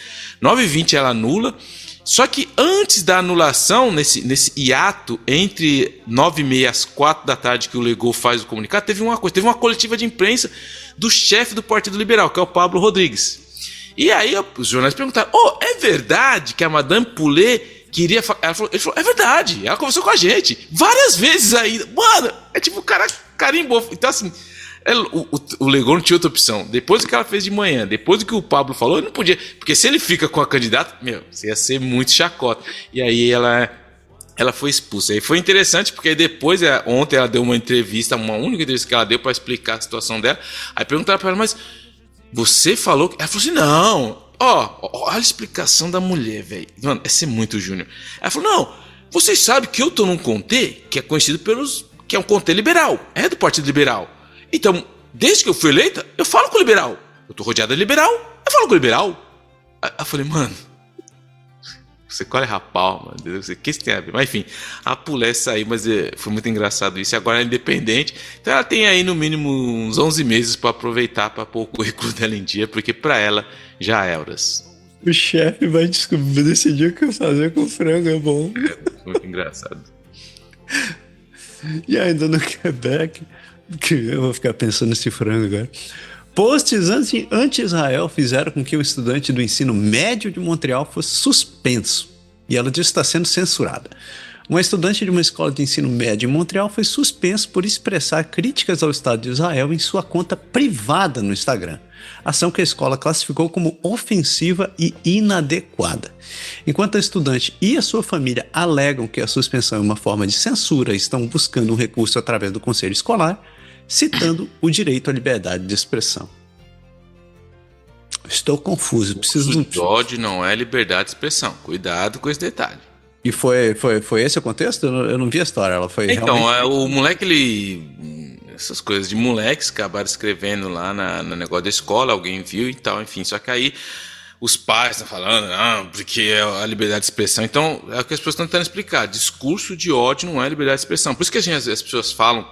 9h20 ela anula. Só que antes da anulação, nesse hiato, entre 9h30 e as 4 da tarde que o Legault faz o comunicado, teve uma coletiva de imprensa do chefe do Partido Liberal, que é o Pablo Rodrigues. E aí os jornalistas perguntaram, é verdade que a Madame Poulet queria... Ele falou, é verdade, ela conversou com a gente várias vezes ainda. Mano, é tipo o cara carimbou. Então assim, o Legault não tinha outra opção. Depois do que ela fez de manhã, depois do que o Pablo falou, ele não podia... Porque se ele fica com a candidata, você ia ser muito chacota. E aí ela foi expulsa. E foi interessante porque depois, ontem ela deu uma entrevista, uma única entrevista que ela deu para explicar a situação dela. Aí perguntaram para ela, mas... Você falou que... Ela falou assim, não. Olha a explicação da mulher, velho. Mano, essa é muito Júnior. Ela falou, não. Vocês sabem que eu tô num comitê que é conhecido que é um comitê liberal. É do Partido Liberal. Então, desde que eu fui eleita, eu falo com o liberal. Eu tô rodeado de liberal. Eu falo com o liberal. Aí eu falei, mano... Você colhe rapau, mano. O que isso tem a ver? Mas enfim, a Poulet saiu, mas foi muito engraçado isso. E agora ela é independente. Então ela tem aí no mínimo uns 11 meses para aproveitar para pôr o currículo dela em dia, porque para ela já é horas.
O chefe vai decidir o que fazer com o frango, é bom.
Muito engraçado.
E ainda no Quebec, que eu vou ficar pensando nesse frango agora. Posts anti-Israel fizeram com que o estudante do ensino médio de Montreal fosse suspenso. E ela diz que está sendo censurada. Um estudante de uma escola de ensino médio em Montreal foi suspenso por expressar críticas ao Estado de Israel em sua conta privada no Instagram, ação que a escola classificou como ofensiva e inadequada. Enquanto a estudante e a sua família alegam que a suspensão é uma forma de censura e estão buscando um recurso através do conselho escolar, citando o direito à liberdade de expressão. Estou confuso, preciso
de ódio não é liberdade de expressão. Cuidado com esse detalhe.
E foi esse o contexto? Eu não vi a história. Ela foi
então,
realmente...
o moleque, essas coisas de moleques acabaram escrevendo lá no negócio da escola, alguém viu e tal, enfim. Só que aí os pais estão falando, porque é a liberdade de expressão. Então, é o que as pessoas estão tentando explicar. Discurso de ódio não é liberdade de expressão. Por isso que as pessoas falam,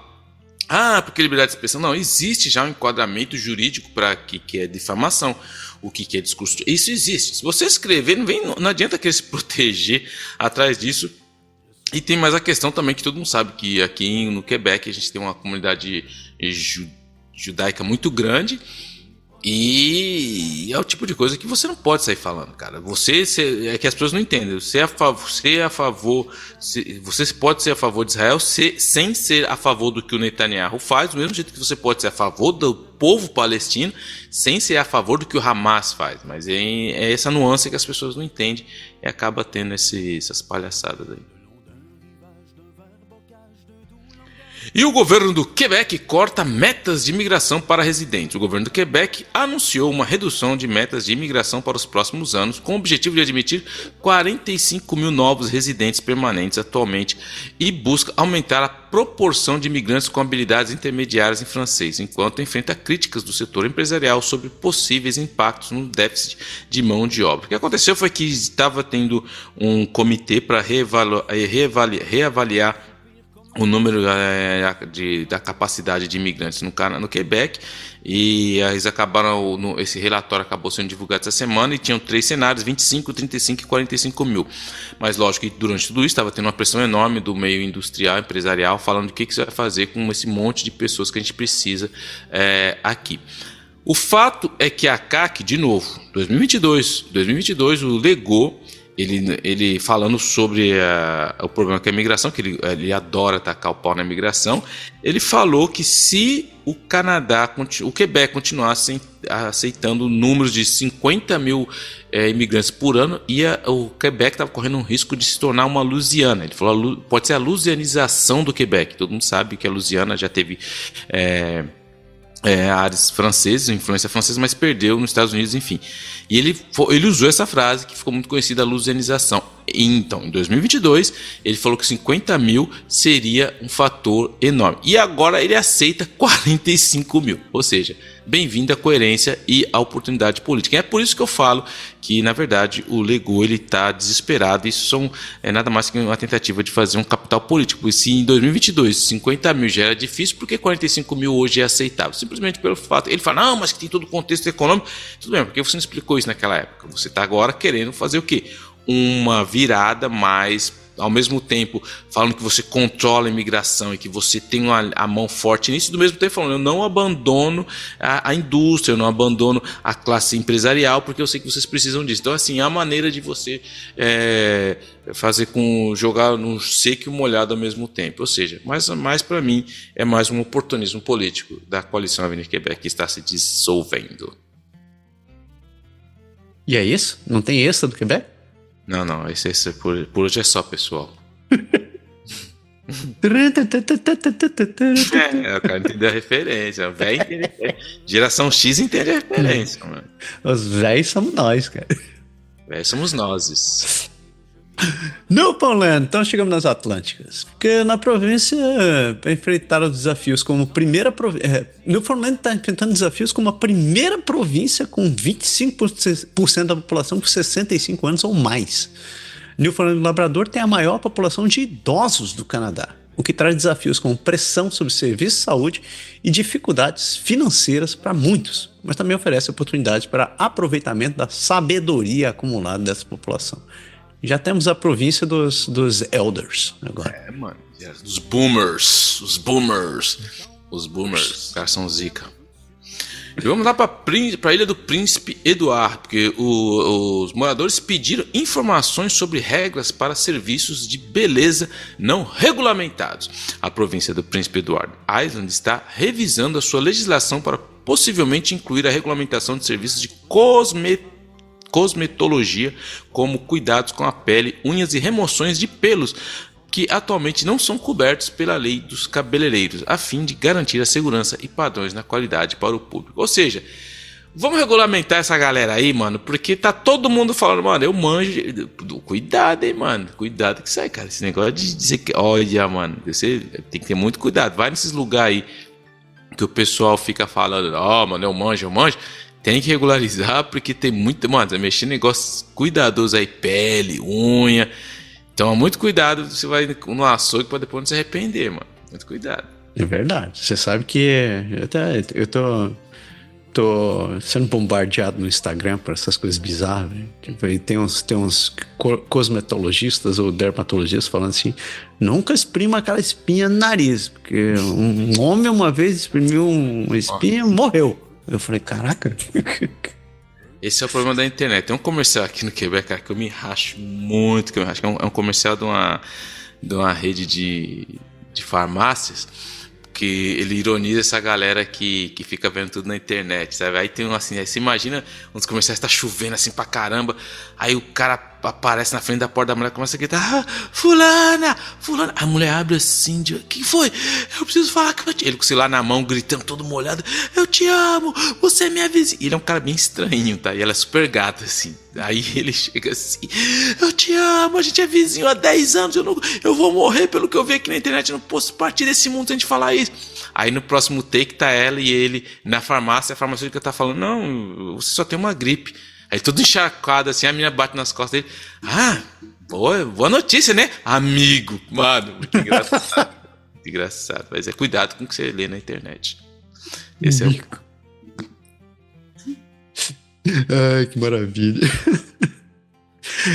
porque liberdade de expressão. Não, existe já um enquadramento jurídico para que é difamação, o que é discurso. Isso existe. Se você escrever, não adianta querer se proteger atrás disso. E tem mais a questão também que todo mundo sabe que aqui no Quebec a gente tem uma comunidade judaica muito grande. E é o tipo de coisa que você não pode sair falando, cara. É que as pessoas não entendem. Você pode ser a favor de Israel sem ser a favor do que o Netanyahu faz, do mesmo jeito que você pode ser a favor do povo palestino sem ser a favor do que o Hamas faz. Mas é essa nuance que as pessoas não entendem e acaba tendo essas palhaçadas aí. E o governo do Quebec corta metas de imigração para residentes. O governo do Quebec anunciou uma redução de metas de imigração para os próximos anos, com o objetivo de admitir 45 mil novos residentes permanentes atualmente e busca aumentar a proporção de imigrantes com habilidades intermediárias em francês, enquanto enfrenta críticas do setor empresarial sobre possíveis impactos no déficit de mão de obra. O que aconteceu foi que estava tendo um comitê para reavaliar o número da capacidade de imigrantes no Quebec, e eles acabaram, esse relatório acabou sendo divulgado essa semana e tinham 3 cenários, 25, 35 e 45 mil. Mas lógico que durante tudo isso estava tendo uma pressão enorme do meio industrial, empresarial, falando do que você vai fazer com esse monte de pessoas que a gente precisa aqui. O fato é que a CAQ, de novo, 2022 o Legault, ele falando sobre o problema com a imigração, que ele adora tacar o pau na imigração, ele falou que se o Quebec continuasse aceitando números de 50 mil imigrantes por ano, o Quebec estava correndo um risco de se tornar uma Louisiana. Ele falou, pode ser a lusianização do Quebec. Todo mundo sabe que a Louisiana já teve áreas francesas, influência francesa, mas perdeu nos Estados Unidos, enfim. E ele usou essa frase que ficou muito conhecida, a lusianização. Então, em 2022, ele falou que 50 mil seria um fator enorme. E agora ele aceita 45 mil. Ou seja, bem-vindo à coerência e à oportunidade política. E é por isso que eu falo que, na verdade, o Legault está desesperado. Isso é nada mais que uma tentativa de fazer um capital político. E se em 2022 50 mil já era difícil, por que 45 mil hoje é aceitável? Simplesmente pelo fato... Ele fala, não, mas que tem todo o contexto econômico. Tudo bem, porque você não explicou isso naquela época. Você está agora querendo fazer o quê? Uma virada, mas ao mesmo tempo falando que você controla a imigração e que você tem a mão forte nisso, e do mesmo tempo falando, eu não abandono a indústria, eu não abandono a classe empresarial, porque eu sei que vocês precisam disso. Então, assim, é a maneira de você fazer jogar no seco e molhado ao mesmo tempo. Ou seja, mais para mim, é mais um oportunismo político da coalição Avenir Quebec que está se dissolvendo.
E é isso? Não tem extra do Quebec?
Não, esse por hoje é só, pessoal. O cara entendeu a referência. Geração X entende a referência, mano.
Os velhos somos nós, cara.
Velhos somos nozes.
Newfoundland, então chegamos nas Atlânticas. Porque na província enfrentaram desafios como primeira província. Newfoundland está enfrentando desafios como a primeira província com 25% da população com 65 anos ou mais. Newfoundland e Labrador tem a maior população de idosos do Canadá, o que traz desafios como pressão sobre serviços de saúde e dificuldades financeiras para muitos, mas também oferece oportunidades para aproveitamento da sabedoria acumulada dessa população. Já temos a província dos elders agora.
Mano. Dos boomers. Os boomers. Os caras são zica. E vamos lá para a Ilha do Príncipe Eduardo, porque os moradores pediram informações sobre regras para serviços de beleza não regulamentados. A província do Príncipe Edward Island está revisando a sua legislação para possivelmente incluir a regulamentação de serviços de cosmetologia, como cuidados com a pele, unhas e remoções de pelos, que atualmente não são cobertos pela lei dos cabeleireiros, a fim de garantir a segurança e padrões na qualidade para o público. Ou seja, vamos regulamentar essa galera aí, mano, porque tá todo mundo falando, mano, eu manjo. Cuidado, hein, mano. Cuidado que sai, cara. Esse negócio de dizer que, olha, mano, você tem que ter muito cuidado. Vai nesses lugares aí que o pessoal fica falando, mano, eu manjo. Tem que regularizar, porque tem muito, mano, mexer em negócios cuidadosos aí, pele, unha. Então, muito cuidado, você vai no açougue para depois não se arrepender, mano. Muito cuidado.
É verdade. Você sabe que eu tô sendo bombardeado no Instagram por essas coisas bizarras. Né? Tipo, aí tem uns cosmetologistas ou dermatologistas falando assim, nunca exprima aquela espinha no nariz, porque um homem uma vez exprimiu uma espinha e morreu. Eu falei, caraca...
Esse é o problema da internet. Tem um comercial aqui no Quebec, cara, que eu me racho muito. É um comercial de uma rede de farmácias, que ele ironiza essa galera que fica vendo tudo na internet, sabe? Aí tem assim, aí você imagina, uns comerciais tá chovendo assim pra caramba, aí o cara aparece na frente da porta da mulher, começa a gritar, fulana, a mulher abre assim, quem foi? Eu preciso falar com ele com o celular na mão, gritando, todo molhado, eu te amo, você é minha vizinha. Ele é um cara bem estranho, tá? E ela é super gata, assim. Aí ele chega assim, eu te amo, a gente é vizinho há 10 anos, eu vou morrer pelo que eu vi aqui na internet, eu não posso partir desse mundo sem te falar isso. Aí no próximo take tá ela e ele na farmácia, a farmacêutica tá falando, não, você só tem uma gripe. Aí tudo encharcado assim, a menina bate nas costas dele. Boa notícia, né? Amigo, mano, que engraçado. Engraçado, mas cuidado com o que você lê na internet. Esse
Ai, que maravilha.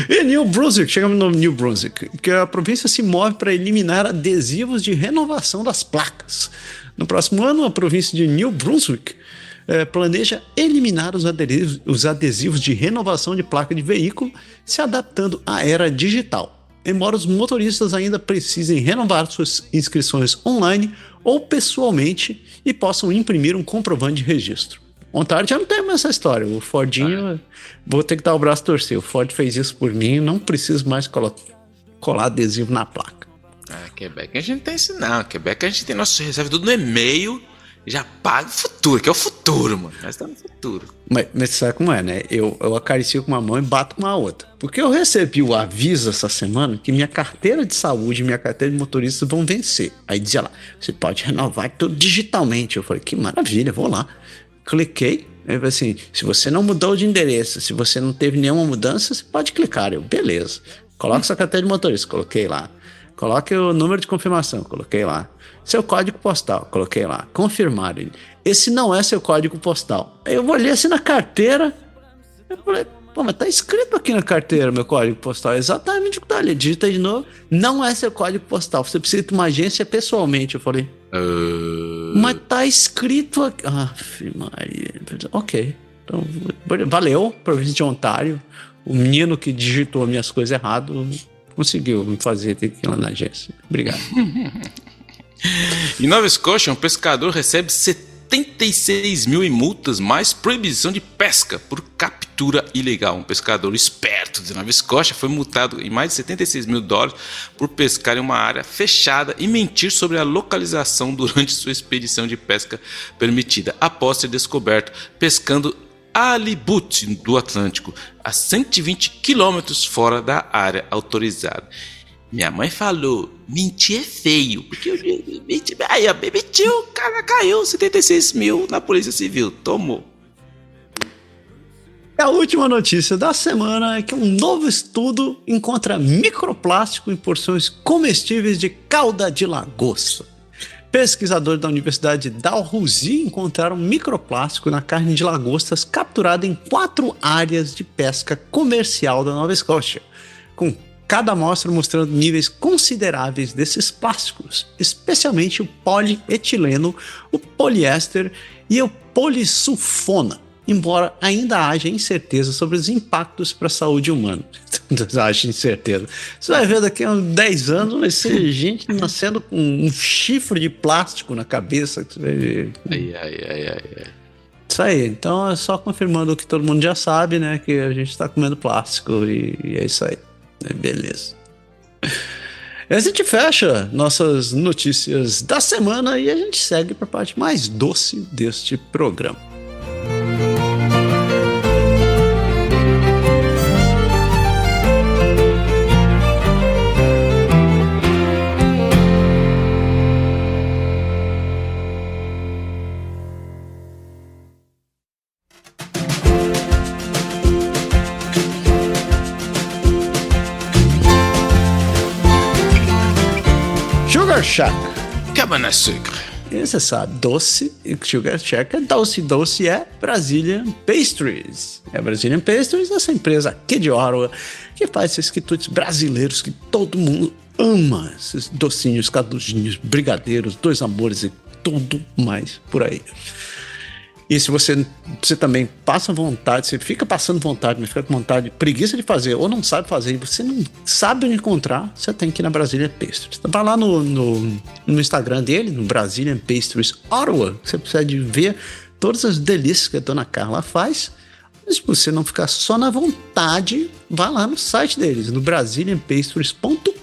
E New Brunswick, chegamos no New Brunswick, que a província se move para eliminar adesivos de renovação das placas. No próximo ano, a província de New Brunswick planeja eliminar os adesivos de renovação de placa de veículo, se adaptando à era digital. Embora os motoristas ainda precisem renovar suas inscrições online ou pessoalmente e possam imprimir um comprovante de registro. Ontário já não tem mais essa história. O Fordinho, vou ter que dar o braço a torcer. O Ford fez isso por mim, não preciso mais colar adesivo na placa.
Quebec a gente tem isso não. Quebec a gente tem nosso recebe tudo no e-mail, já paga o futuro, que é o futuro, mano. Nós estamos no futuro.
Mas sabe como é, né? Eu acaricio com uma mão e bato com a outra. Porque eu recebi o aviso essa semana que minha carteira de saúde e minha carteira de motorista vão vencer. Aí dizia lá, você pode renovar tudo digitalmente. Eu falei, que maravilha, vou lá. Cliquei, assim, se você não mudou de endereço, se você não teve nenhuma mudança, você pode clicar. Eu, beleza. Coloque sua carteira de motorista, coloquei lá. Coloque o número de confirmação, coloquei lá. Seu código postal, coloquei lá. Confirmar ele. Esse não é seu código postal. Aí eu olhei assim na carteira, eu falei, pô, mas tá escrito aqui na carteira meu código postal. É exatamente o que tá ali. Digita de novo. Não é seu código postal. Você precisa ir para uma agência pessoalmente. Eu falei, mas tá escrito aqui. Maria. Ok. Então, valeu, província de Ontário. O menino que digitou minhas coisas errado conseguiu me fazer ter que ir lá na agência. Obrigado.
Em Nova Escócia, um pescador recebe 76 mil em multas, mais proibição de pesca por captura ilegal. Um pescador esperto de Nova Escócia foi multado em mais de 76 mil dólares por pescar em uma área fechada e mentir sobre a localização durante sua expedição de pesca permitida, após ser descoberto pescando halibut do Atlântico, a 120 quilômetros fora da área autorizada. Minha mãe falou, mentir é feio, porque eu mentiu, o cara caiu 76 mil na Polícia Civil, tomou.
A última notícia da semana é que um novo estudo encontra microplástico em porções comestíveis de cauda de lagosta. Pesquisadores da Universidade de Dalhousie encontraram microplástico na carne de lagostas capturada em 4 áreas de pesca comercial da Nova Escócia, com cada amostra mostrando níveis consideráveis desses plásticos, especialmente o polietileno, o poliéster e o polisulfona, embora ainda haja incerteza sobre os impactos para a saúde humana. Haja incerteza. Você vai ver daqui a uns 10 anos, vai ser gente nascendo com um chifre de plástico na cabeça. Que você vai ver.
Ai.
Isso aí. Então é só confirmando o que todo mundo já sabe, né? Que a gente está comendo plástico e é isso aí. Beleza. E a gente fecha nossas notícias da semana e a gente segue para a parte mais doce deste programa. Sugar Shack.
Cabana sucre.
E você sabe, doce, Sugar Shack é doce é Brazilian Pastries. É Brazilian Pastries, essa empresa aqui de Ottawa, que faz esses quitutes brasileiros que todo mundo ama. Esses docinhos, cadujinhos, brigadeiros, dois amores e tudo mais por aí. E se você também passa vontade, você fica passando vontade, mas fica com vontade, preguiça de fazer, ou não sabe fazer, e você não sabe onde encontrar, você tem que ir na Brazilian Pastries. Vai lá no Instagram dele, no Brazilian Pastries Ottawa, você precisa ver todas as delícias que a dona Carla faz. Mas se você não ficar só na vontade, vá lá no site deles, no brazilianpastries.com.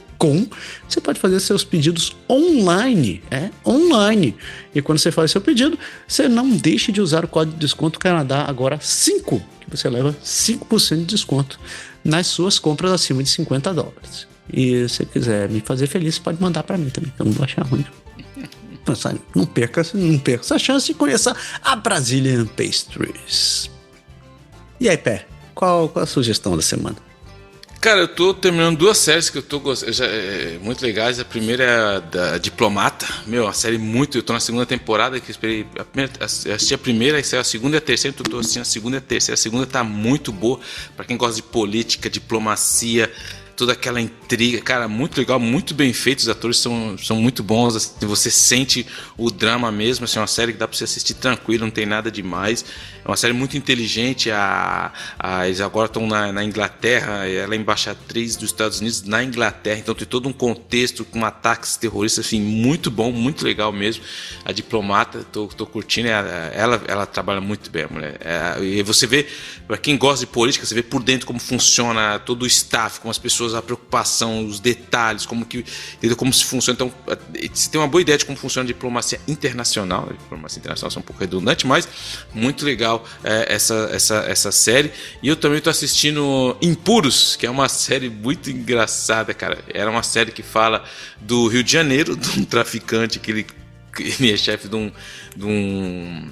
Você pode fazer seus pedidos online, online. E quando você faz seu pedido, você não deixe de usar o código de desconto Canadá agora 5, que você leva 5% de desconto nas suas compras acima de $50. E se você quiser me fazer feliz, pode mandar para mim também, que eu não vou achar ruim. Não perca essa chance de conhecer a Brazilian Pastries. E aí, Pé, qual a sugestão da semana?
Cara, eu tô terminando duas séries que eu tô gostando, muito legais. A primeira é da Diplomata. Uma série muito... Eu tô na segunda temporada, que eu assisti a primeira, aí saiu a segunda e a terceira, então eu tô assistindo a segunda e a terceira. A segunda tá muito boa, pra quem gosta de política, diplomacia, toda aquela intriga. Cara, muito legal, muito bem feito. Os atores são muito bons, assim, você sente o drama mesmo. Assim, é uma série que dá pra você assistir tranquilo, não tem nada demais. É uma série muito inteligente. Eles agora estão na Inglaterra. Ela é embaixatriz dos Estados Unidos na Inglaterra. Então tem todo um contexto com ataques terroristas. Assim, muito bom, muito legal mesmo. A Diplomata, tô curtindo. Ela trabalha muito bem, a mulher. E você vê, para quem gosta de política, você vê por dentro como funciona todo o staff, como as pessoas, a preocupação, os detalhes, como se funciona. Então, você tem uma boa ideia de como funciona a diplomacia internacional. A diplomacia internacional é um pouco redundante, mas muito legal essa série. E eu também estou assistindo Impuros, que é uma série muito engraçada, cara. Era uma série que fala do Rio de Janeiro, de um traficante que ele é chefe de um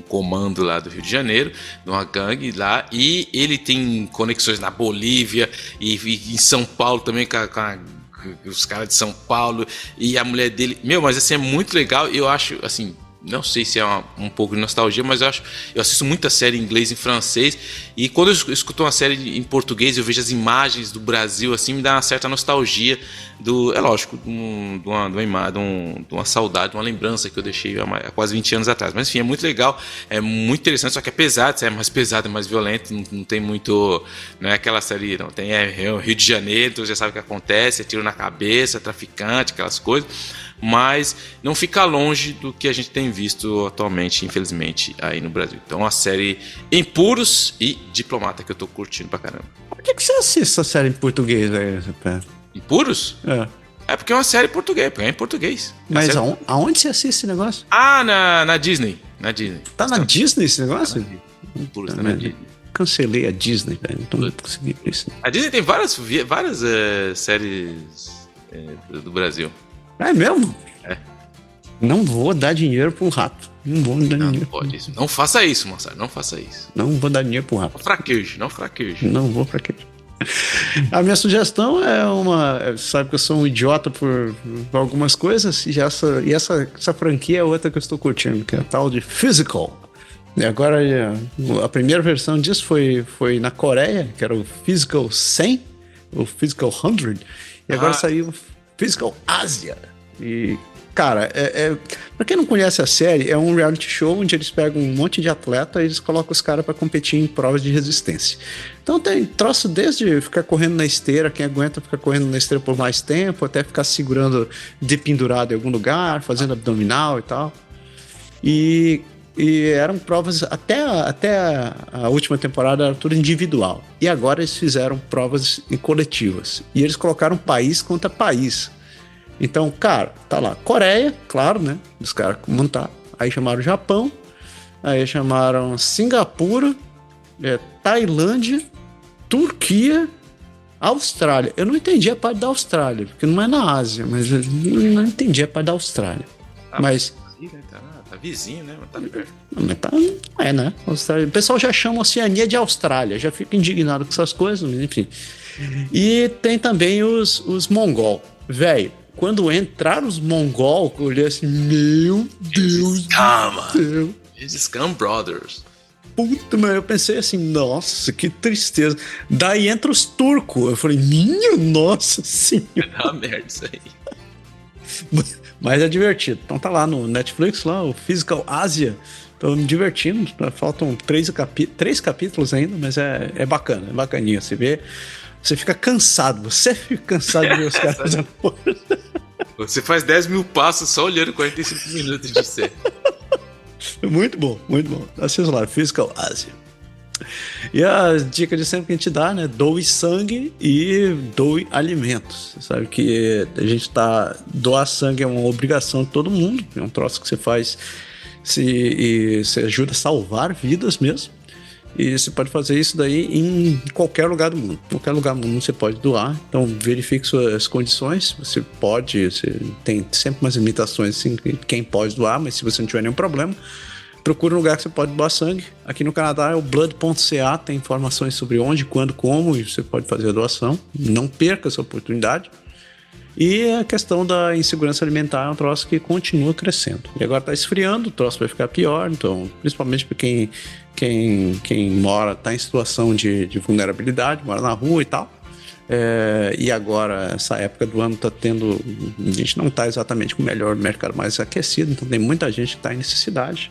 comando lá do Rio de Janeiro, de uma gangue lá, e ele tem conexões na Bolívia e em São Paulo também com os caras de São Paulo, e a mulher dele, mas assim, é muito legal. Eu acho, assim, não sei se é um pouco de nostalgia, mas eu assisto muita série em inglês e em francês, e quando eu escuto uma série em português, eu vejo as imagens do Brasil, assim, me dá uma certa nostalgia é lógico, de uma saudade, uma lembrança que eu deixei há quase 20 anos atrás. Mas enfim, é muito legal, é muito interessante, só que é pesado, é mais pesado, é mais violento, não tem muito, não é aquela série, não tem Rio de Janeiro, então você já sabe o que acontece, é tiro na cabeça, traficante, aquelas coisas. Mas não fica longe do que a gente tem visto atualmente, infelizmente, aí no Brasil. Então, a série Impuros e Diplomata, que eu tô curtindo pra caramba.
Por que você assiste essa série em português aí, Pé?
Impuros? É porque é uma série em português, porque é em português.
Mas aonde você assiste esse negócio?
Na Disney. Na Disney.
Tá na Disney esse negócio?
Impuros tá na Disney.
Cancelei a Disney, velho. Então não consegui isso.
A Disney tem várias séries do Brasil.
É mesmo? É. Não vou dar dinheiro pra um rato. Não vou dar dinheiro.
Pode isso. Não faça isso, moçada. Não faça isso.
Não vou dar dinheiro pro rato.
Não fraqueje.
Não vou fraquejar. A minha sugestão é sabe que eu sou um idiota por algumas coisas, e essa franquia é outra que eu estou curtindo, que é a tal de Physical. E agora a primeira versão disso foi na Coreia, que era o Physical 100, o Physical 100, e agora saiu o Physical Asia. E, cara, Pra quem não conhece a série, é um reality show onde eles pegam um monte de atleta e eles colocam os caras pra competir em provas de resistência. Então tem troço desde ficar correndo na esteira, quem aguenta ficar correndo na esteira por mais tempo, até ficar segurando dependurado em algum lugar, fazendo abdominal e tal. E eram provas, até a última temporada era tudo individual. E agora eles fizeram provas coletivas. E eles colocaram país contra país. Então, cara, tá lá. Coreia, claro, né? Os caras como tá. Aí chamaram Japão. Aí chamaram Singapura, Tailândia, Turquia, Austrália. Eu não entendi a parte da Austrália, porque não é na Ásia, mas eu não entendi a parte da Austrália. Mas...
Tá vizinho, né? Tá perto.
Mas tá, não é, né? Austrália. O pessoal já chama a Oceania de Austrália, já fica indignado com essas coisas, mas enfim. E tem também os mongol. Velho, quando entraram os mongol, eu olhei assim, meu Deus do céu.
Esses Scum Brothers.
Puta, mas eu pensei assim, nossa, que tristeza. Daí entra os turcos. Eu falei, minha nossa senhora.
Dá merda isso aí.
Mas é divertido. Então tá lá no Netflix, lá, o Physical Asia. Tô me divertindo. Faltam 3 capítulos ainda, mas é bacana, é bacaninha. Você vê, você fica cansado. Você fica cansado de ver os caras fazendo força.
Você faz 10 mil passos só olhando 45 minutos de série.
Muito bom, muito bom. Assista lá, Physical Asia. E a dica de sempre que a gente dá, né? Doe sangue e doe alimentos. Você sabe que a gente doar sangue é uma obrigação de todo mundo. É um troço que você faz e você ajuda a salvar vidas mesmo. E você pode fazer isso daí em qualquer lugar do mundo. Qualquer lugar do mundo você pode doar. Então verifique suas condições. Você tem sempre umas limitações assim, quem pode doar, mas se você não tiver nenhum problema, procure um lugar que você pode doar sangue. Aqui no Canadá é o blood.ca, tem informações sobre onde, quando, como, e você pode fazer a doação. Não perca essa oportunidade. E a questão da insegurança alimentar é um troço que continua crescendo. E agora está esfriando, o troço vai ficar pior, então, principalmente para quem mora, está em situação de vulnerabilidade, mora na rua e tal. E agora, essa época do ano está tendo... A gente não está exatamente com o melhor mercado mais aquecido, então tem muita gente que está em necessidade.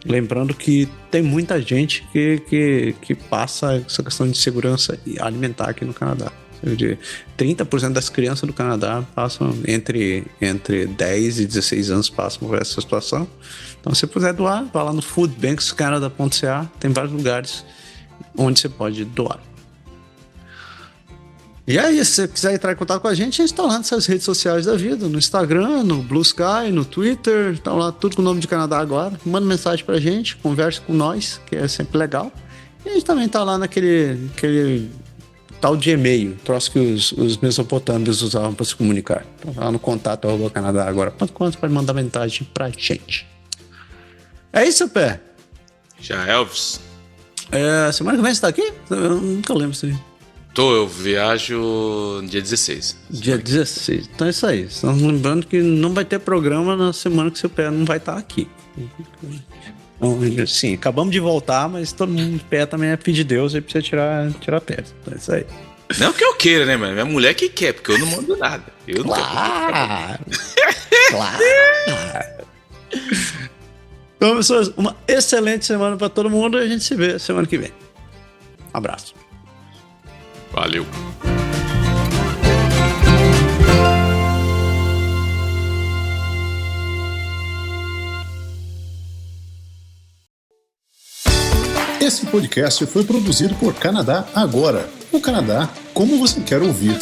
Lembrando que tem muita gente que passa essa questão de segurança alimentar aqui no Canadá. 30% das crianças do Canadá passam entre 10 e 16 anos passam por essa situação. Então, se você puder doar, vá lá no foodbankscanada.ca, tem vários lugares onde você pode doar. E aí, se você quiser entrar em contato com a gente está lá nessas redes sociais da vida, no Instagram, no Blue Sky, no Twitter, tá lá tudo com o nome de Canadá agora. Manda mensagem pra gente, converse com nós, que é sempre legal. E a gente também tá lá naquele tal de e-mail, troço que os mesopotâmios usavam para se comunicar. Então, lá no contato @canadá agora. Quanto pode mandar mensagem pra gente? É isso, Pé?
Já, Elvis?
Semana que vem você tá aqui? Eu nunca lembro isso aí.
Eu viajo no dia 16.
Dia 16. Então é isso aí. Estamos lembrando que não vai ter programa na semana que seu Pé não vai estar aqui. Então, sim, acabamos de voltar, mas todo mundo pé também é filho de Deus e precisa tirar pé. Então é isso aí.
Não que eu queira, né, mano? Minha mulher que quer, porque eu não mando nada.
Claro! Claro! Então, pessoas, uma excelente semana para todo mundo e a gente se vê semana que vem. Um abraço.
Valeu.
Esse podcast foi produzido por Canadá Agora. O Canadá como você quer ouvir.